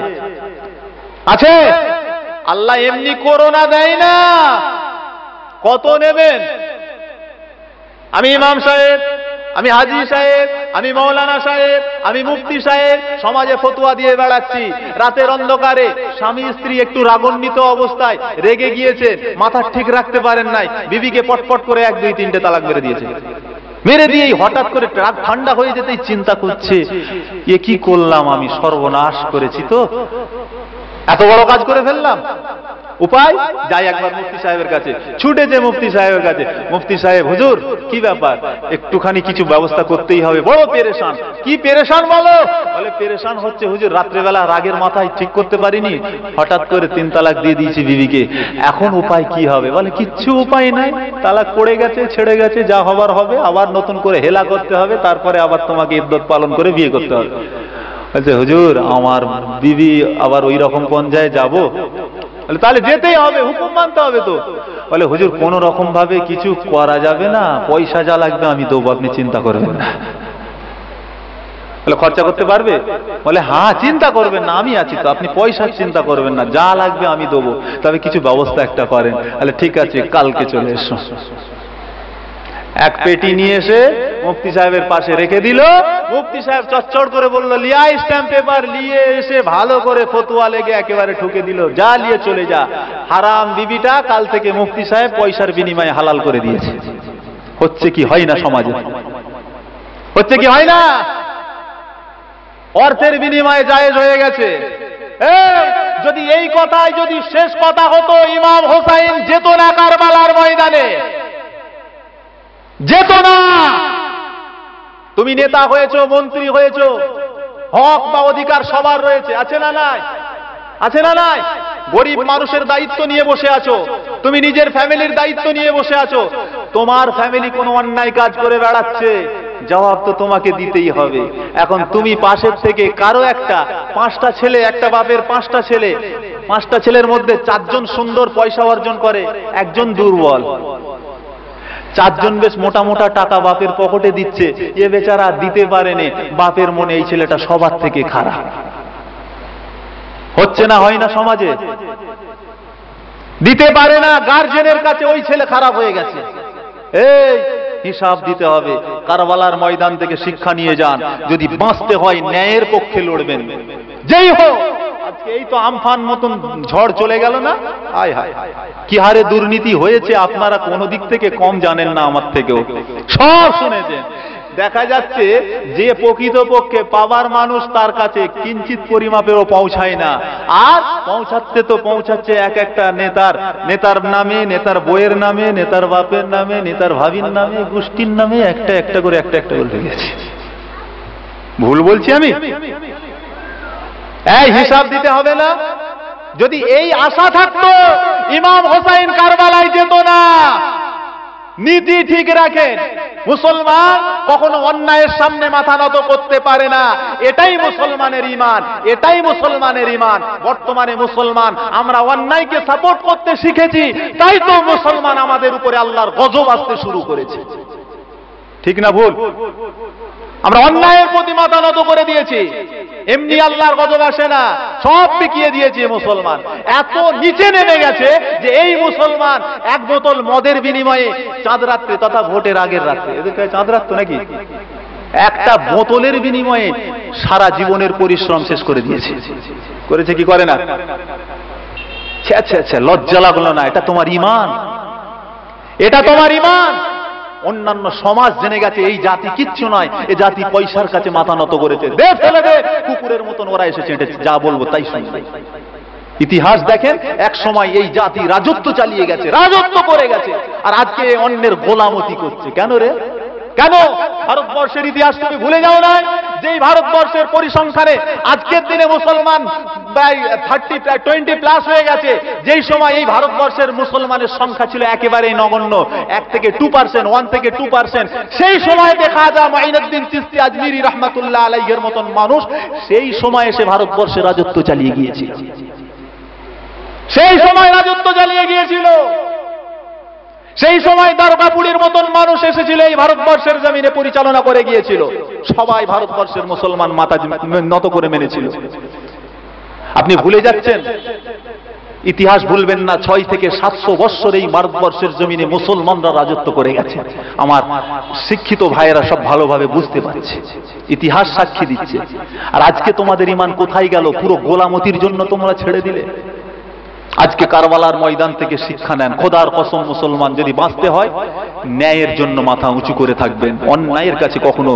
আছে। আল্লাহ এমনি করোনা দেয় না, কত নেবেন? আমি ইমাম সাহেব, আমি হাজি সাহেব, আমি মৌলানা সাহেব, আমি মুফতি সাহেব সমাজে ফতোয়া দিয়ে বেড়াচ্ছি। রাতের অন্ধকারে স্বামী স্ত্রী একটু রাগান্বিত অবস্থায় রেগে গিয়েছে, মাথা ঠিক রাখতে পারেন নাই, বিবিকে পটপট করে 1 2 3টে তালাক মেরে দিয়েছে। মেরে দিয়েই হঠাৎ করে রাত ঠান্ডা হয়ে যেতেই চিন্তা করছে এ কি করলাম আমি, সর্বনাশ করেছি তো, এত বড় কাজ করে ফেললাম। উপায়? যাই একবার মুফতি সাহেবের কাছে, ছুটেছে মুফতি সাহেবের কাছে। মুফতি সাহেব হুজুর কি ব্যাপার, একটুখানি কিছু ব্যবস্থা করতেই হবে, বড় পেরেশান। কি পেরেশান বলো? বলে পেরেশান হচ্ছে হুজুর রাত্রেবেলা রাগের মাথায় ঠিক করতে পারিনি, হঠাৎ করে 3 তালাক দিয়ে দিয়েছি বিবিকে, এখন উপায় কি হবে? বলে কিচ্ছু উপায় নাই, তালাক পড়ে গেছে, ছেড়ে গেছে, যা হবার হবে, আবার নতুন করে হেলা করতে হবে, তারপরে আবার তোমাকে ইদ্দত পালন করে বিয়ে করতে হবে। বলছে হুজুর আমার বিবি আবার ওই রকম পর্যায়ে যাব? তাহলে যেতেই হবে, হুকুম মানতে হবে তো। বলে হুজুর কোন রকম ভাবে কিছু করা যাবে না, পয়সা যা লাগবে আমি দেবো, আপনি চিন্তা করবেন না। বলে খরচা করতে পারবে? বলে হ্যাঁ চিন্তা করবেন না, আমি আছি তো, আপনি পয়সার চিন্তা করবেন না, যা লাগবে আমি দেবো, তবে কিছু ব্যবস্থা একটা করেন। বলে ঠিক আছে কালকে চলে এসো। 1 পেটি নিয়ে এসে মুফতি সাহেবের পাশে রেখে দিল। মুফতি সাহেব চচ্চড় করে বলল লিয়া স্ট্যাম্প পেপার, নিয়ে এসে ভালো করে ফতোয়া লেগে একেবারে ঠুকে দিল, যা নিয়ে চলে যা। হারাম বিবিটা কাল থেকে মুফতি সাহেব পয়সার বিনিময়ে হালাল করে দিয়েছে। হচ্ছে কি হয় না সমাজে? হচ্ছে কি হয় না? অর্থের বিনিময়ে জায়েজ হয়ে গেছে। যদি এই কথাই যদি শেষ কথা হতো, ইমাম হোসাইন যেত না কারবালার ময়দানে, যেত না। তুমি নেতা হয়েছো, মন্ত্রী হয়েছো, হক বা অধিকার সবার রয়েছে, আছে না নাই? আছে না নাই? গরিব মানুষের দায়িত্ব নিয়ে বসে আছো, তুমি নিজের ফ্যামিলির দায়িত্ব নিয়ে বসে আছো। তোমার ফ্যামিলি কোনো অন্যায় কাজ করে বেড়াচ্ছে, জবাব তো তোমাকে দিতেই হবে। এখন তুমি পাশের থেকে কারো একটা, 5টা ছেলে, একটা বাপের 5টা ছেলে, 5টা ছেলের মধ্যে 4জন সুন্দর পয়সা অর্জন করে, একজন দুর্বল। 4জন বেশ মোটা মোটা টাকা বাপের পকেটে দিচ্ছে, এ বেচারা দিতে পারেনি, বাপের মনে এই ছেলেটা সবার থেকে খারাপ। হচ্ছে না, হয় না সমাজে? দিতে পারে না, গার্জেনের কাছে ওই ছেলে খারাপ হয়ে গেছে। এই হিসাব দিতে হবে। কারবালার ময়দান থেকে শিক্ষা নিয়ে যান, যদি বাঁচতে হয় ন্যায়ের পক্ষে লড়বেন, যেই হোক। আজকে এই তো আমফান মতন ঝড় চলে গেল না, হায় হায় কি হারে দুর্নীতি হয়েছে, আপনারা কোনো দিক থেকে কম জানেন না আমার থেকেও, সব শুনেছেন। দেখা যাচ্ছে যে প্রকৃতপক্ষে পাওয়ার মানুষ তার কাছে কিঞ্চিত পরিমাপেও পৌঁছায় না, আর পৌঁছাচ্ছে তো পৌঁছাচ্ছে এক একটা নেতার নামে, নেতার বইয়ের নামে, নেতার বাপের নামে, নেতার ভাবির নামে, গোষ্ঠীর নামে, একটা করে লেগেছে। ভুল বলছি আমি? এই হিসাব দিতে হবে না? যদি এই আশা থাকতো ইমাম হোসাইন কারবালায় যেত না। নীতি ঠিক রাখেন, মুসলমান কখনো অন্যায়ের সামনে মাথা নত করতে পারে না, এটাই মুসলমানের ঈমান, এটাই মুসলমানের ঈমান। বর্তমানে মুসলমান আমরা অন্যায়কে সাপোর্ট করতে শিখেছি, তাই তো মুসলমান আমাদের উপরে আল্লাহর গজব আসতে শুরু করেছে। ঠিক না ভুল? আমরা অন্যায়ের প্রতি মাথা নত করে দিয়েছি, এমনি আল্লাহর গজব আসে না, সব বিকিয়ে দিয়েছে মুসলমান। এত নিচে নেমে গেছে যে এই মুসলমান এক বোতল মদের বিনিময়ে চাঁদ রাত্রে তথা ভোটের আগের রাত্রে, এদের কাছে চাঁদ রাত্রে নাকি, একটা বোতলের বিনিময়ে সারা জীবনের পরিশ্রম শেষ করে দিয়েছে। করেছে কি করে না? লজ্জা লাগলো না? এটা তোমার ঈমান, এটা তোমার ঈমান। অন্যান্য সমাজ জেনে গেছে এই জাতি কিচ্ছু নয়, এ জাতি পয়সার কাছে মাথা নত করেছে, দে ফেলে দে, কুকুরের মতন ওরা এসেছে, যা বলবো তাই শুনবে। ইতিহাস দেখেন, এক সময় এই জাতি রাজত্ব চালিয়ে গেছে, রাজত্ব করে গেছে, আর আজকে অন্যের গোলামতি করছে। কেন রে? কেন? ভারতবর্ষের ইতিহাস তুমি ভুলে যাও না? যেই ভারতবর্ষের পরিসংখ্যানে আজকের দিনে মুসলমান 20+ হয়ে গেছে, যেই সময় এই ভারতবর্ষের মুসলমানের সংখ্যা ছিল একেবারেই নগণ্য, 1 থেকে 2%, সেই সময় দেখা যায় মাইনুদ্দিন চিশতি আজমিরি রহমাতুল্লাহ আলাইহির মতন মানুষ সেই সময় এসে ভারতবর্ষে রাজত্ব চালিয়ে গিয়েছিল, সেই সময় রাজত্ব চালিয়ে গিয়েছিল। সেই সময় দারোগাপুরীর মতন মানুষ এসেছিল এই ভারতবর্ষের জমিনে, পরিচালনা করে গিয়েছিল। সবাই ভারতবর্ষের মুসলমান মাথা নত করে মেনেছিল। আপনি ভুলে যাচ্ছেন, ইতিহাস ভুলবেন না। 6 থেকে 700 বছর এই ভারতবর্ষের জমিনে মুসলমানরা রাজত্ব করে গেছে। আমার শিক্ষিত ভাইয়েরা সব ভালোভাবে বুঝতে পারছে, ইতিহাস সাক্ষী দিচ্ছে। আর আজকে তোমাদের ঈমান কোথায় গেল? পুরো গোলামতির জন্য তোমরা ছেড়ে দিলে। আজকে কারবালার ময়দান থেকে শিক্ষা নেন, খোদার কসম মুসলমান যদি বাঁচতে হয় ন্যায়ের জন্য মাথা উঁচু করে থাকবেন, অন্যায়ের কাছে কখনো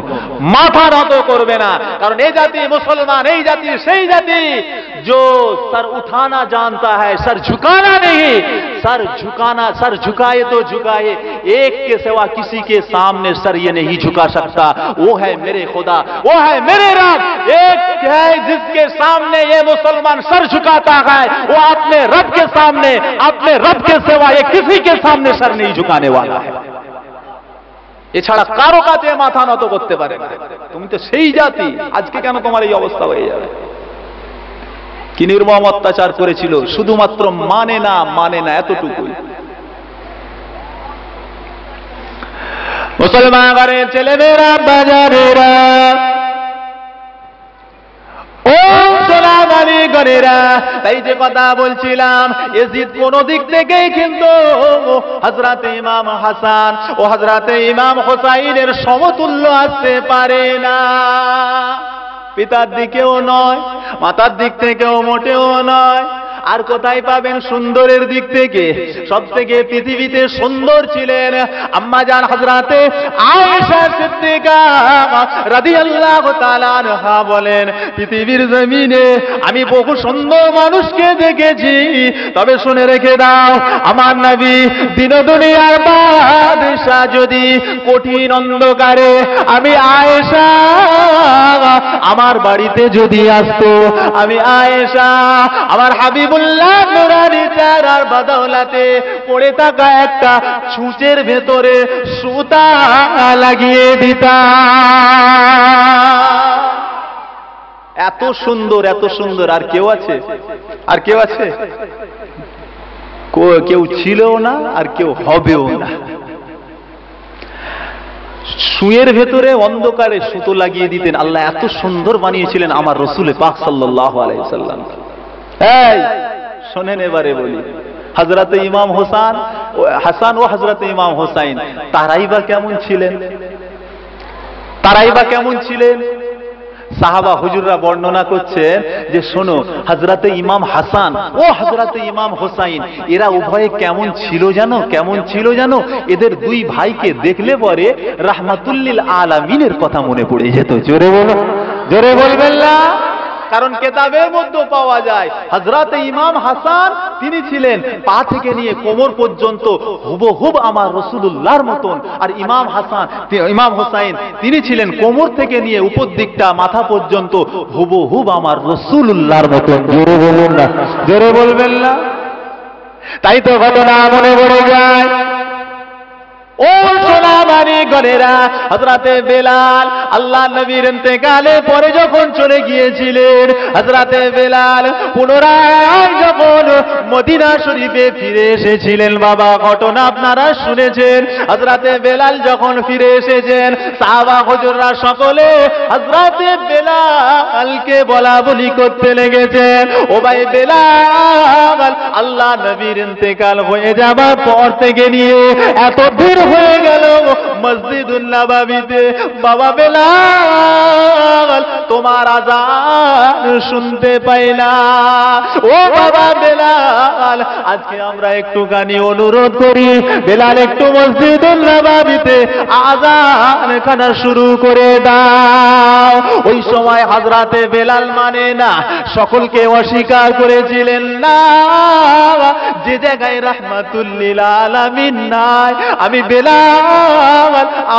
মাথা নত করবে না। কারণ এই জাতি মুসলমান, এই জাতি সেই জাতি जो सर उठाना जानता है, सर झुकाना नहीं। सर झुकाए तो झुकाए, एक के सिवा किसी के सामने सर ये नहीं झुका सकता। वो है मेरे खुदा, वो है मेरे रब, एक है जिसके सामने ये मुसलमान सर झुकाता है, वो अपने रब के सामने, अपने रब के सिवा ये किसी के सामने सर नहीं झुकाने वाला है। এছাড়া কারো কাছে মাথা নত করতে পারে না। তুমি তো সেই জাতি, আজকে কেন তোমার এই অবস্থা হয়ে যাবে? কি নির্মম অত্যাচার করেছিল, শুধুমাত্র মানে না এতটুকুই। মুসলমান ঘরের ছেলেমেয়েরা, বাজারেরা, ও সোনামানি গনেরা, তাই যে কথা বলছিলাম, এজিদ কোন দিক থেকেই কিন্তু হযরতে ইমাম হাসান ও হযরতে ইমাম হোসাইনের সমতুল্য আসতে পারে না। পিতার দিকেও নয়, মাতার দিক থেকেও মোটেও নয়। আর কোথায় পাবেন সুন্দরের দিক থেকে? সব থেকে পৃথিবীতে সুন্দর ছিলেন আম্মাজান হযরতে আয়েশা সিদ্দিকা রাদিয়াল্লাহু তাআলা আনহা বলেন, পৃথিবীর জমিনে আমি বহু সুন্দর মানুষকে দেখেছি, তবে শুনে রেখে দাও, আমার নবী দিন দুনিয়ার বাদশা যদি কঠিন অন্ধকারে আমি আয়েশা আমার বাড়িতে যদি আসতো, আমি আয়েশা আমার হাবিবুল্লাহ নুরানি চেহারার বদৌলতে পড়ে থাকা একটা ছুঁচের ভেতরে সুতা লাগিয়ে দিতাম। এত সুন্দর, এত সুন্দর। আর কেউ আছে? আর কেউ আছে? কেউ ছিলও না, আর কেউ হবেও না। সুয়ের ভেতরে অন্ধকারে সুতো লাগিয়ে দিতেন। আল্লাহ এত সুন্দর বানিয়েছিলেন আমার রসুল পাক সাল্লাল্লাহু আলাইহি সাল্লাম। এই শোনেন, এবারে বলি, হযরতে ইমাম হাসান ও হযরতে ইমাম হোসাইন তারাই বা কেমন ছিলেন? তারাই বা কেমন ছিলেন? সাহাবা হুজুররা বর্ণনা করছেন যে শোনো, হযরতে ইমাম হাসান ও হযরতে ইমাম হোসাইন এরা উভয়ে কেমন ছিল জানো? কেমন ছিল জানো? এদের দুই ভাইকে দেখলে পরে রাহমাতুল লিল আলামিনের কথা মনে পড়ে যেত। জোরে বলো, জোরে বলবেন না? কারণ কেতাবের মধ্যে পাওয়া যায় হযরতে ইমাম হাসান তিনি ছিলেন পা থেকে নিয়ে কোমর পর্যন্ত হুবহুব আমার রাসূলুল্লাহর মতন, আর ইমাম হোসাইন তিনি ছিলেন কোমর থেকে নিয়ে উপর দিকটা মাথা পর্যন্ত হুবহুব আমার রাসূলুল্লাহর মতন। জোরে বলুন না, জোরে বলবেন না? তাই তো ঘটনা মনে পড়ে যায়। ও সোনামানি গণেরা, হযরতে বেলাল আল্লাহ নবীর ইন্তেকালে পরে যখন চলে গিয়েছিলেন, হযরতে বেলাল পুনরায় যখন মদিনা শরীফে ফিরে এসেছিলেন, বাবা ঘটনা আপনারা শুনেছেন। হযরতে বেলাল যখন ফিরে এসেছেন, সাহাবা হুজুররা সকলে হযরতে বেলালকে বলা বলি করতে লেগেছেন, ও ভাই বেলাল, আল্লাহ নবীর ইন্তেকাল হয়ে যাবার পর থেকে নিয়ে এত দূর হয়ে গেল মসজিদুন নববীতে, বাবা বেলাল তোমার আযান শুনতে পাই না। ও বাবা বেলাল, আজকে আমরা একটুখানি অনুরোধ করি, বেলাল একটু মসজিদুন নববীতে আযান খানা শুরু করে দাও। ওই সময় হযরতে বেলাল মানে না, সকলকে অস্বীকার করেছিলেন, না যে জায়গায় রাহমাতুল লিল আলামিন নাই আমি বেলাল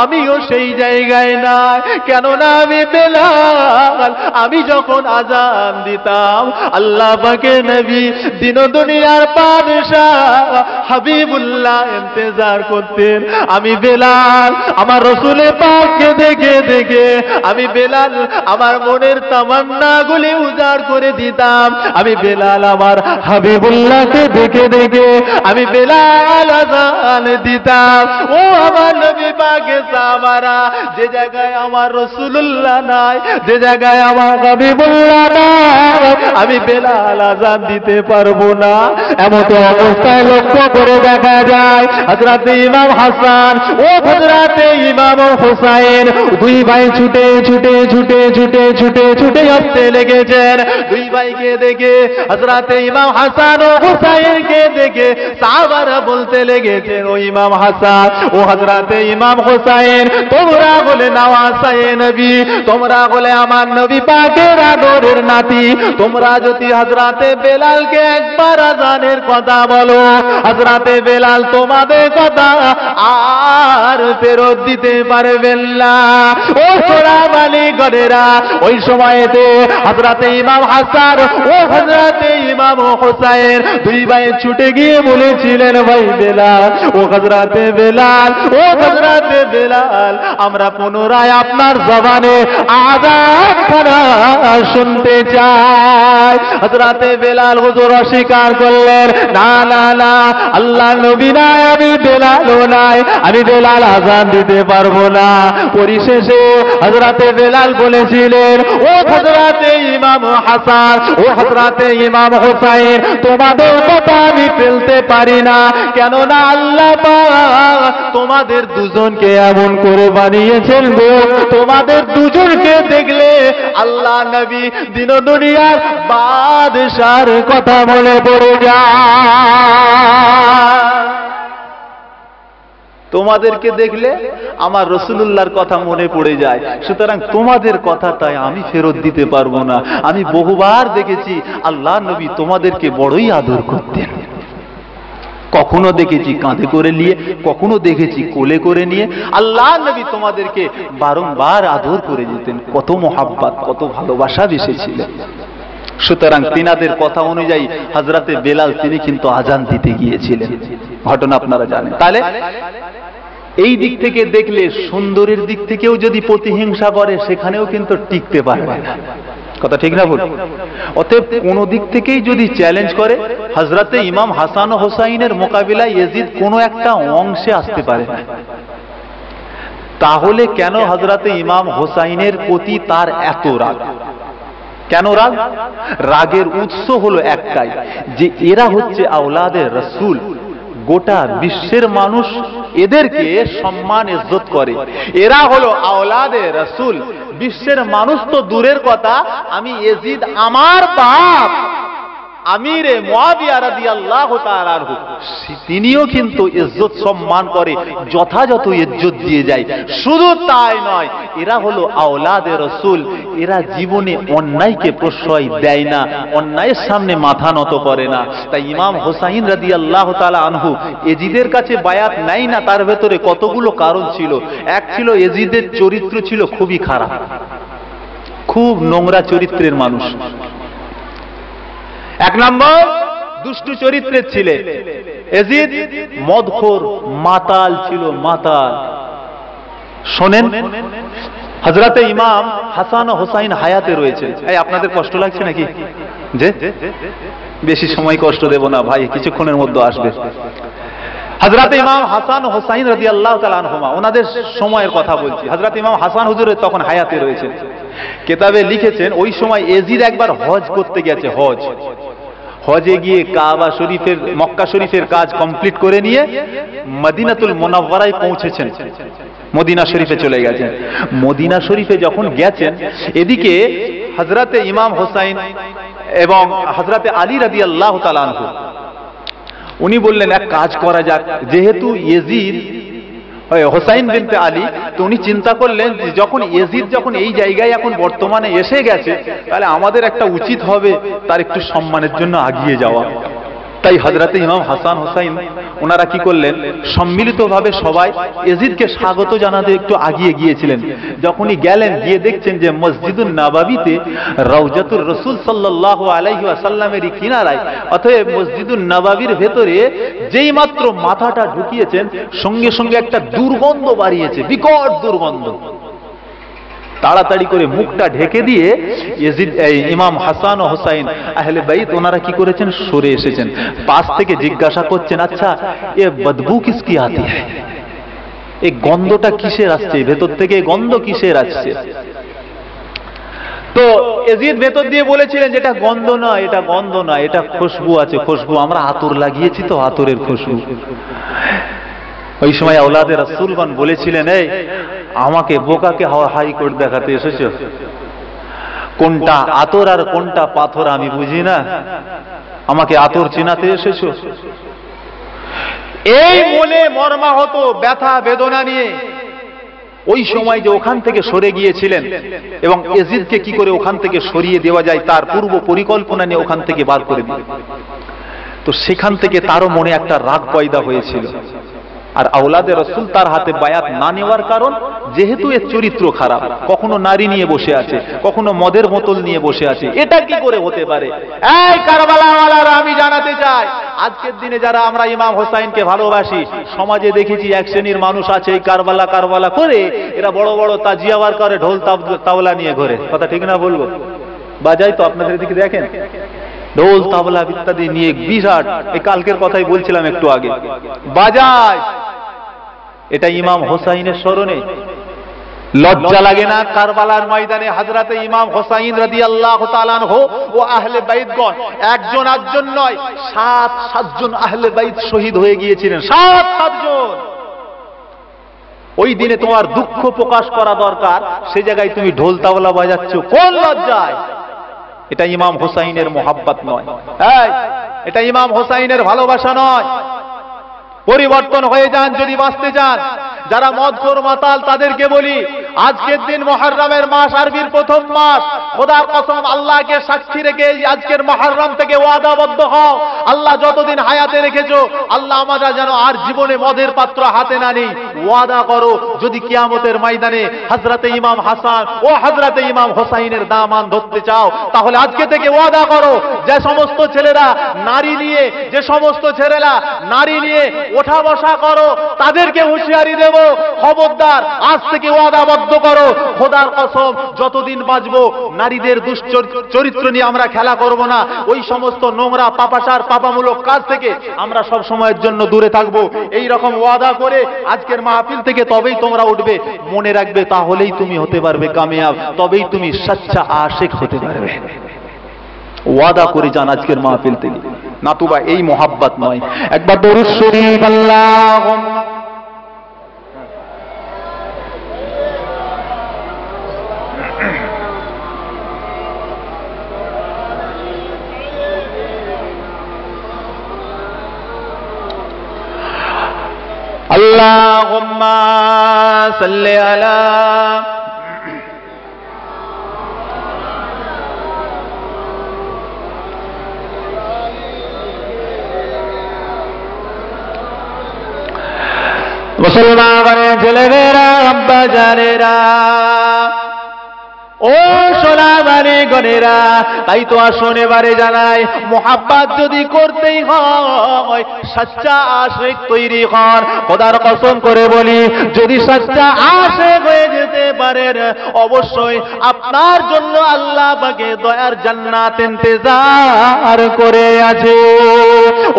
আমিও সেই জায়গায় নাই। কেননা আমি বেলাল, আমি যখন আযান দিতাম আল্লাহ পাকের নবী দিন দুনিয়ার বাদশাহ হাবিবুল্লাহ ইন্তজার করতেন। আমি বেলাল আমার রাসূল পাককে দেখে দেখে আমি বেলাল আমার মনের তামান্না গুলি উজাড় করে দিতাম। আমি বেলাল আমার হাবিবুল্লাহকে দেখে দেখে আমি বেলাল আযান দিতাম। ও আমার নবী পাকের সাহাবারা, যে জায়গায় আমার রাসূলুল্লাহ নাই, যে জায়গায় আমার হাবিবুল্লাহ নাই, আমি বেলাল আযান দিতে পারবো না। এমন অবস্থায় লক্ষ্য করে দেখা যায় হযরতে ইমাম হাসান ও হযরতে ইমাম হোসাইন দুই ভাই ছুটে ছুটে ছুটে ছুটে ছুটে ছুটে আসতে লেগেছেন। দুই ভাইকে দেখে হযরতে ইমাম হাসান ও হোসাইনকে দেখে সাহাবারা বলতে লেগেছেন, ও ইমাম হাসান ও হযরতে ইমাম হোসাইন, তোমরা বলে নওয়াসায়ে নবী, তোমরা বলে আমার নবী পাকের আদরের নাতি, তোমরা যদি হযরতে বেলালকে একবার আযানের কথা বলো, হযরতে বেলাল তোমাদের কথা আর ফেরত দিতে পারবেন না। ও সোনামানি গণেরা, ওই সময়তে হযরতে ইমাম হাসান ও হযরতে ইমাম হোসাইন দুই ভাই ছুটে গিয়ে বলেছিলেন, ভাই বেলাল, ও হযরতে বেলাল, ও হযরতে বেলাল, আমরা পুনরায় আপনার জবানে আযান খানা শুনতে চাই। হযরতে বেলাল হুজুর অস্বীকার করলেন, না না না, আল্লাহ নবী নাই, আমি বেলালও নাই, আমি বেলাল আযান দিতে পারবো না। পরিশেষে হযরতে বেলাল বলেছিলেন, ও হযরতে ইমাম ইমাম হাসান ও হযরতে ইমাম হুসাইন, তোমাদের কথা আমি ফেলতে পারি না, কেননা আল্লাহ পাক তোমাদের দুজনকে এমন করে বানিয়েছেন গো, তোমাদের দুজনকে দেখলে আল্লাহ নবী দিন দুনিয়ার বাদশার কথা মনে পড়ে যায়। তোমাদেরকে দেখলে আমার রাসূলুল্লাহর কথা মনে পড়ে যায়, সুতরাং তোমাদের কথা তাই আমি ফেরত দিতে পারবো না। আমি বহুবার দেখেছি আল্লাহ নবী তোমাদেরকে বড়ই আদর করতেন, কখনো দেখেছি কাঁধে করে নিয়ে, কখনো দেখেছি কোলে করে নিয়ে। আল্লাহ নবী তোমাদেরকে বারংবার আদর করে যেতেন, কত মোহাব্বত, কত ভালোবাসা বেসেছিলেন। সুতরাং তিনাদের কথা অনুযায়ী হযরতে বেলাল তিনি কিন্তু আজান দিতে গিয়েছিলেন, ঘটনা আপনারা জানেন। তাহলে এই দিক থেকে দেখলে সুন্দরের দিক থেকেও যদি প্রতিহিংসা করে সেখানেও কিন্তু টিকতে পারবে না, কথা ঠিক না বল? অতএব কোন দিক থেকেই যদি চ্যালেঞ্জ করে হযরতে ইমাম হাসান ও হোসাইনের মোকাবিলায় ইয়াজিদ কোনো একটা অংশে আসতে পারে না। তাহলে কেন হযরতে ইমাম হোসাইনের প্রতি তার এত রাগ? কেন রাগ? রাগের উৎস হলো একটাই, যে এরা হচ্ছে আওলাদে রাসূল, গোটা বিশ্বের মানুষ এদেরকে সম্মান ইজ্জত করে, এরা হলো আওলাদে রাসূল। বিশ্বের মানুষ তো দূরের কথা, আমি ইয়াজিদ আমার বাপ আমিরে মুয়াবিয়া রাদিয়াল্লাহু তাআলা আনহু, তিনিও কিন্তু ইজ্জত সম্মান করে, যথাযথ ইজ্জত দিয়ে যায়। শুধু তাই নয়, এরা হলো আওলাদে রাসূল, এরা জীবনে অন্যায়কে প্রশ্রয় দেয় না, অন্যায়ের সামনে মাথা নত করে না। তাই ইমাম হোসাইন রাদিয়াল্লাহু তাআলা আনহু ইয়াজিদের কাছে বায়াত নেয় না, তার ভেতরে কতগুলো কারণ ছিল। এক ছিল ইয়াজিদের চরিত্র ছিল খুবই খারাপ, খুব নোংরা চরিত্রের মানুষ। এক নম্বর, দুষ্টু চরিত্রের ছিলে ইয়াজিদ, মদখোর মাতাল ছিল, মাতাল। শোনেন, হযরতে ইমাম হাসান ও হোসাইন হায়াতে রয়েছে। এই আপনাদের কষ্ট লাগছে নাকি? যে বেশি সময় কষ্ট দেব না ভাই, কিছুক্ষণের মধ্যে আসবে। হযরতে ইমাম হাসান ও হোসাইন রাদিয়াল্লাহু তাআলা আনহুমা, ওনাদের সময়ের কথা বলছি। হযরতে ইমাম হাসান হুজুর তখন হায়াতে রয়েছেন। কিতাবে লিখেছেন ওই সময় ইয়াজিদ একবার হজ করতে গেছে। হজে গিয়ে কাবা শরীফের, মক্কা শরীফের কাজ কমপ্লিট করে নিয়ে মদিনাতুল মুনাওয়ারায় পৌঁছেছেন, মদিনা শরীফে চলে গেছেন। মদিনা শরীফে যখন গেছেন, এদিকে হযরতে ইমাম হোসাইন এবং হযরতে আলী রাদিয়াল্লাহু তাআলা আনহু, উনি বললেন এক কাজ করা যাক, যেহেতু ইয়াজিদ হোসাইন বিনতে আলী, তো উনি চিন্তা করলেন যে যখন ইয়াজিদ যখন এই জায়গায় এখন বর্তমানে এসে গেছে, তাহলে আমাদের একটা উচিত হবে তার একটু সম্মানের জন্য আগিয়ে যাওয়া। তাই হযরতে ইমাম হাসান হোসাইন ওনারা কি করলেন, সম্মিলিতভাবে সবাই ইয়াজিদকে স্বাগত জানাতে একটু আগিয়ে গিয়েছিলেন। যখনই গেলেন, গিয়ে দেখছেন যে মসজিদুন নববীতে রওজাতুর রাসূল সাল্লাল্লাহু আলাইহি ওয়াসাল্লামের কিনারায়, অতএব মসজিদুন নববীর ভেতরে যেই মাত্র মাথাটা ঢুকিয়েছেন, সঙ্গে সঙ্গে একটা দুর্গন্ধ বাড়িয়েছে, বিকট দুর্গন্ধ। তাড়াতাড়ি করে মুখটা ঢেকে দিয়ে ইয়াজিদ, ইমাম হাসান ও হোসাইন আহলে বাইত, ওনারা কি করেছেন, সরে এসেছেন। পাশ থেকে জিজ্ঞাসা করছেন, আচ্ছা এ বদবু কিসকি আতি হ্যায়, এই গন্ধটা কিসের আসছে, ভেতর থেকে গন্ধ কিসের আসছে? তো ইয়াজিদ ভেতর দিয়ে বলেছিলেন যেটা গন্ধ নয়, এটা গন্ধ নয়, এটা খুশবু আছে, খুশবু, আমরা আতর লাগিয়েছি তো, আতরের খুশবু। ওই সময় আওলাদে রাসূলগণ বলেছিলেন, এই আমাকে বোকাকে হাইকোর্ট দেখাতে এসেছো, কোনটা আতর আর কোনটা পাথর আমি বুঝি না, আমাকে আতর চেনাতে এসেছো? এই মনে মর্মাহত ব্যথা বেদনা নিয়ে ওই সময় যে ওখান থেকে সরে গিয়েছিলেন, এবং ইয়াজিদকে কি করে ওখান থেকে সরিয়ে দেওয়া যায় তার পূর্ব পরিকল্পনা নিয়ে ওখান থেকে বার করে দিল। তো সেখান থেকে তারও মনে একটা রাগ পয়দা হয়েছিল। আর আওলাদে রাসূল তার হাতে বায়াত না নেওয়ার কারণ, যেহেতু এর চরিত্র খারাপ, কখনো নারী নিয়ে বসে আছে, কখনো মদের বোতল নিয়ে বসে আছে, এটা কি করে হতে পারে? এই কারবালাওয়ালারা, আমি জানাতে চাই, আজকের দিনে যারা আমরা ইমাম হোসাইনকে ভালোবাসি, সমাজে দেখেছি এক শ্রেণীর মানুষ আছে, এই কারবালা কারবালা করে এরা বড় বড় তাজিয়াবার করে, ঢোল তাবলা নিয়ে ঘোরে, কথা ঠিক না বলবো? বাজাই তো আপনাদের দিকে দেখেন, ঢোল তাবলা ইত্যাদি নিয়ে বিরাট, এই কালকের কথাই বলছিলাম একটু আগে, বাজায়। এটা ইমাম হোসাইনের স্মরণে, লজ্জা লাগে না কারবালার ময়দানে হযরতে ইমাম হোসাইন রাদিয়াল্লাহু তাআলা আনহু ও আহলে বাইতগণ একজন একজন নয়, 7 জন আহলে বাইত শহীদ হয়ে গিয়েছিলেন, 7 জন। ওই দিনে তোমার দুঃখ প্রকাশ করা দরকার, সে জায়গায় তুমি ঢোল তাবলা বাজাচ্ছ কোন লজ্জায়? এটা ইমাম হোসাইনের মোহাব্বত নয়, এটা ইমাম হোসাইনের ভালোবাসা নয়। পরিবর্তন হয়ে যান যদি বাঁচতে চান। যারা মদখোর মাতাল তাদেরকে বলি, আজকের দিন মুহররমের মাস, আরবির প্রথম মাস। খোদার কসম, আল্লাহকে সাক্ষী রেখে আজকের মুহররম থেকে ওয়াদাবদ্ধ হও, আল্লাহ যতদিন হায়াতে রেখেছো, আল্লাহ আমরা যেন আর জীবনে মদের পাত্র হাতে না নিই। ওয়াদা করো, যদি কিয়ামতের ময়দানে হযরতে ইমাম হাসান ও হযরতে ইমাম হোসাইনের দামান ধরতে চাও, তাহলে আজকে থেকে ওয়াদা করো, যে সমস্ত ছেলেরা নারী নিয়ে, যে সমস্ত ছেলেরা নারী নিয়ে ওঠা বসা করো, তাদেরকে হুঁশিয়ারি দেব, খবরদার, আজ থেকে ওয়াদাবদ্ধ করো, খোদার কসম যতদিন বাঁচবো নারীদের দুশ্চরিত্র নিয়ে আমরা খেলা করব না। ওই সমস্ত নোংরা পাপাচার পাপামূলক কাজ থেকে আমরা সব সময়ের জন্য দূরে থাকবো। এই রকম ওয়াদা করে আজকের মাহফিল থেকে তবেই তোমরা উঠবে। মনে রাখবে, তাহলেই তুমি হতে পারবে কামিয়াব, তবেই তুমি সচ্চা আশিক হতে পারবে। ওয়াদা করে যান আজকের মাহফিল থেকে, নাতুবা এই মোহাব্বত নয়। একবার দরুদ শরীফ আল্লাহুম্মা আল্লাহুম্মা সাল্লি আলা মুসলমান ছেলেমেয়েরা, আব্বা জানেরা, ও সোনাবাড়ি গনেরা, তাই তো আসুন এবারে জানাই, মোহাব্বত যদি করতেই হয় সচ্চা আশিক তৈরি হন। খোদার কসম করে বলি, যদি সচ্চা আশিক হয়ে যেতে পারেন, অবশ্যই আপনার জন্য আল্লাহ পাকে দয়ার জান্নাত ইন্তজার করে আছে।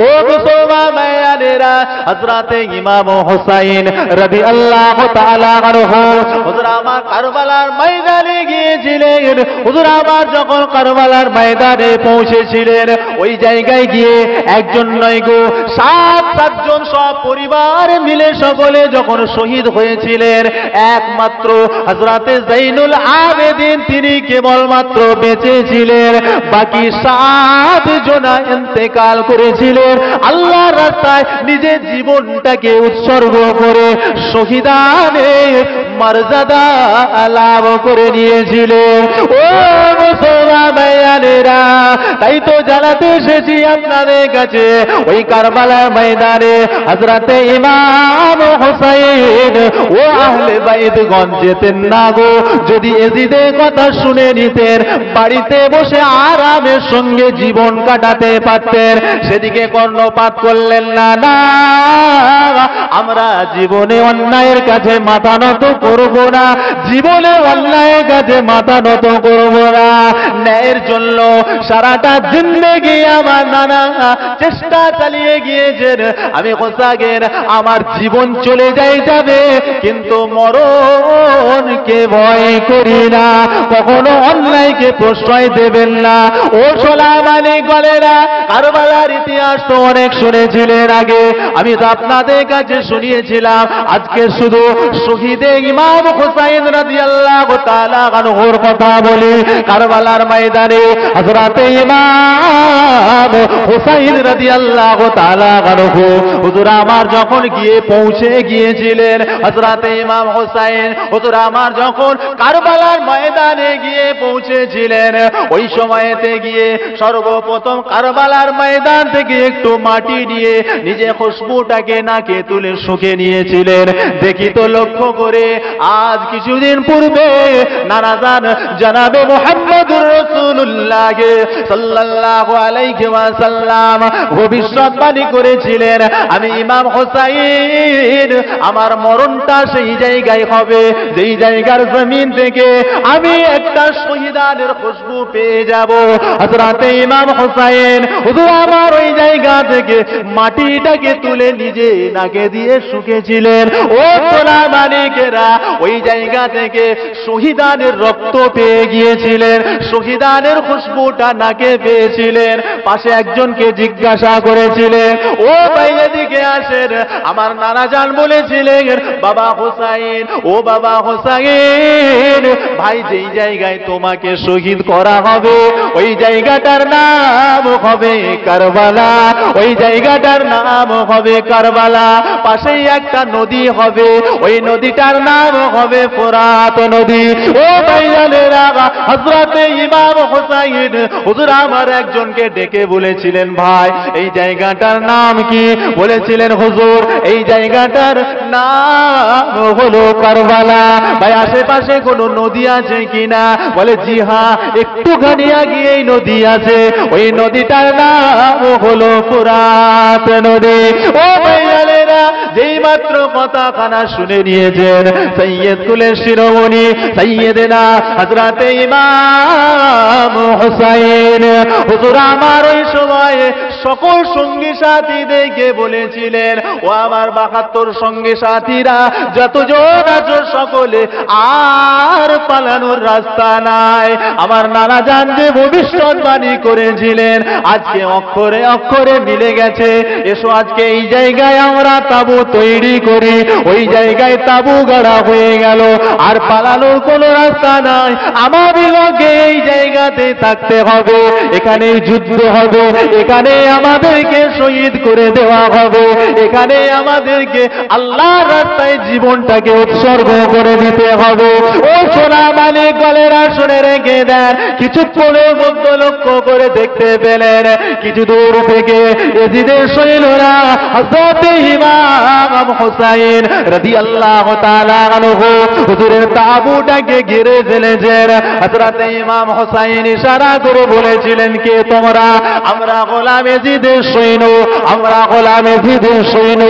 ও মুসলমান ভাইয়েরা, হযরতে ইমাম হোসাইন রাদিয়াল্লাহু তাআলা আনহু হুজুর আমার কারবালার ময়দানে গিয়েছিলেন। হুজুর আমার যখন কারবালার ময়দানে পৌঁছেছিলেন, ওই জায়গায় গিয়ে একজন নয় গো, 7 জন সব পরিবার মিলে সকলে যখন শহীদ হয়েছিলেন, একমাত্র হযরতে যাইনুল আবেদিন তিনি কেবলমাত্র বেঁচে ছিলেন। বাকি 7 জনা ইন্তেকাল করেছিলেন আল্লাহর রাস্তায় নিজের জীবনটাকে উৎসর্গ করে, শহীদানে মর্যাদা লাভ করে নিয়েছিলেন। ও মুসলমান ভাইয়েরা, তাই তো জানাতে এসেছি আপনাদের কাছে, ওই কারবালার ময়দানে হযরতে ইমাম হোসাইন ও আহলে বাইতগণ যেতেন না গো, যদি এজিদের কথা শুনে নিতেন, বাড়িতে বসে আরামের সঙ্গে জীবন কাটাতে পারতেন। সেদিকে কর্ণপাত করলেন না। না, আমরা জীবনে অন্যায়ের কাছে মাথা নত করব না, জীবনে অন্যায়ের কাছে মাথা নত করব না। ন্যায়ের জন্য সারাটা জিন্দেগি আমার নানা চেষ্টা চালিয়ে গিয়েছেন। আমি হোসাইন, আমার জীবন চলে যাবে, কিন্তু মরণকে ভয় করি না, কখনো অন্যায়কে প্রশ্রয় দেবেন না। ও সোলামানি গলেরা, কারবালার ইতিহাস তো অনেক শুনেছিলেন আগে, আমি তো আপনাদের কাছে শুনিয়েছিলাম। আজকে শুধু শহীদে ইমাম হোসাইন রাদিয়াল্লাহু তাআলা আনহুর কথা বলি। কারবালার ময়দানে হযরতে ইমাম হোসাইন রাদিয়াল্লাহু তাআলা আনহু হুজুর আমার যখন গিয়ে পৌঁছে গিয়েছিলেন, হযরতে ইমাম হোসাইন হুজুর আমার যখন কারবালার ময়দানে গিয়ে পৌঁছেছিলেন, ওই সময়তে গিয়ে সর্বপ্রথম কারবালার ময়দান থেকে একটু মাটি নিয়ে নিজে খুশবুটাকে নাকে তুলে শুকে নিয়েছিলেন। দেখি তো লক্ষ্য করে, আজ কিছুদিন পূর্বে নানাজান জনাবে মুহাম্মদুর রাসূলুল্লাহ সাল্লাল্লাহু আলাইহি ওয়াসাল্লাম ভবিষ্যৎবাণী করেছিলেন, আমি ইমাম হোসাইন আমার মরণটা সেই জায়গায় হবে যেই জায়গার জমিন থেকে আমি একটা শহীদানের খুশবু পেয়ে যাব। হযরত ইমাম হোসাইন হুজুর আমার ওই জায়গা থেকে মাটিটাকে তুলে নিজে নাকে দিয়ে শুকেছিলেন। ও সোনা মালিকেরা, ওই জায়গা থেকে শহীদানের রক্ত পেয়ে গিয়েছিলেন, শহীদানের খুশবুটা নাকে পেয়েছিলেন। পাশে একজনকে জিজ্ঞাসা করেছিলেন, ও ভাই এদিকে আসেন। আমার নানা জান বলেছিলেন, বাবা হোসাইন, ও বাবা হোসাইন, ভাই যেই জায়গায় তোমাকে শহীদ করা হবে ওই জায়গাটার নাম হবে কারবালা, ওই জায়গাটার নাম হবে কারবালা। পাশেই একটা নদী হবে, ওই নদীটার নাম হবে ফোরাত নদী। ও ভাইজানেরা, হযরত ইমাম হোসাইন হুজুর আমার একজনকে ডেকে বলেছিলেন, ভাই এই জায়গাটার নাম কি? বলেছিলেন, হুজুর এই জায়গাটার নাম হলো কারবালা। ভাই আশেপাশে কোনো নদী আছে কিনা? বলে জি হ্যাঁ, একটুখানি আগিয়েই নদী আছে, ওই নদীটার নাম হলো ফোরাত নদী। ও ভাইজানেরা, যেই মাত্র কথাখানা শুনে নিয়েছেন সৈয়দ কুলের শিরোমণি সৈয়দেনা হযরত ইমাম হোসাইন হুজুর আমার ওই সময় সকল সঙ্গী সাথীদেরকে বলেছিলেন, ও আমার 72 সঙ্গী সাথীরা যতজন আছো সকলে আর পালানোর রাস্তা নাই। আমার নানা জান যে ভবিষ্যৎবাণী করেছিলেন আজকে অক্ষরে অক্ষরে মিলে গেছে। এসো আজকে এই জায়গায় আমরা তাবু তৈরি করি। ওই জায়গায় তাবু গাড়া হয়ে গেল, আর পালানোর কোনো রাস্তা নাই। আমাদেরকে এই জায়গাতে থাকতে হবে, এখানে যুদ্ধ হবে, এখানে আমাদেরকে শহীদ করে দেওয়া হবে, এখানে আমাদেরকে আল্লাহর রাস্তায় জীবনটাকে উৎসর্গ করে দিতে হবে। ও সোনা মালিক গলেরা শুনে রেখে দেন। কিছুক্ষণের মধ্যে লক্ষ্য করে দেখতে পেলেন কিছু দূর থেকে এজিদের সৈন্যরা হযরত ইমাম হোসাইন রাদিয়াল্লাহু তাআলা আনহু হুজুরের তাঁবুটাকে ঘিরে ফেলেছেন। হযরত ইমাম হোসাইন ইশারা করে বলেছিলেন, কে তোমরা? আমরা গোলাম এজিদের সৈন্য, আমরা গোলাম এজিদের সৈন্য।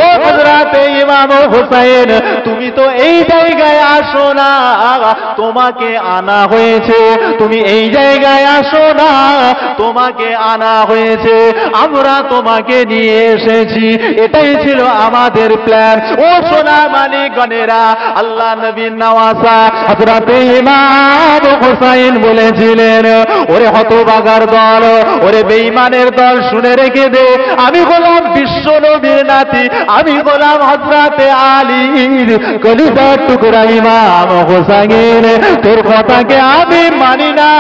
ও হযরত ইমাম হোসাইন, তুমি তো এই জায়গায় আসো না, তোমাকে আনা হয়েছে। তুমি এই জায়গায় আসো না, তোমাকে আনা হয়েছে। আমরা তোমাকে নিয়ে এসেছি, এটাই ছিল আমাদের প্ল্যান। ও সোনা মানিকগণেরা, আল্লাহ নবীর নওয়াসা হযরত ইমাম হোসাইন বলেছিলেন, ওরে হতভাগার দল, ওরে বেঈমানের দল, শুনে রেখে দে, আমি গোলাম বিশ্ব নবীর নাতি, আমি গোলাম হযরত আলীর কলিজার টুকরা ইমাম হোসাইন। তোর কথাকে আমি মানি না,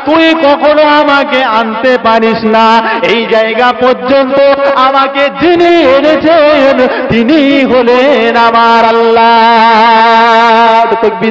তুই কখনো আমাকে আনতে পারিস না। এই জায়গা পর্যন্ত আমাকে যিনি এনেছেন তিনি হলেন আমার আল্লাহ। তাকবীর।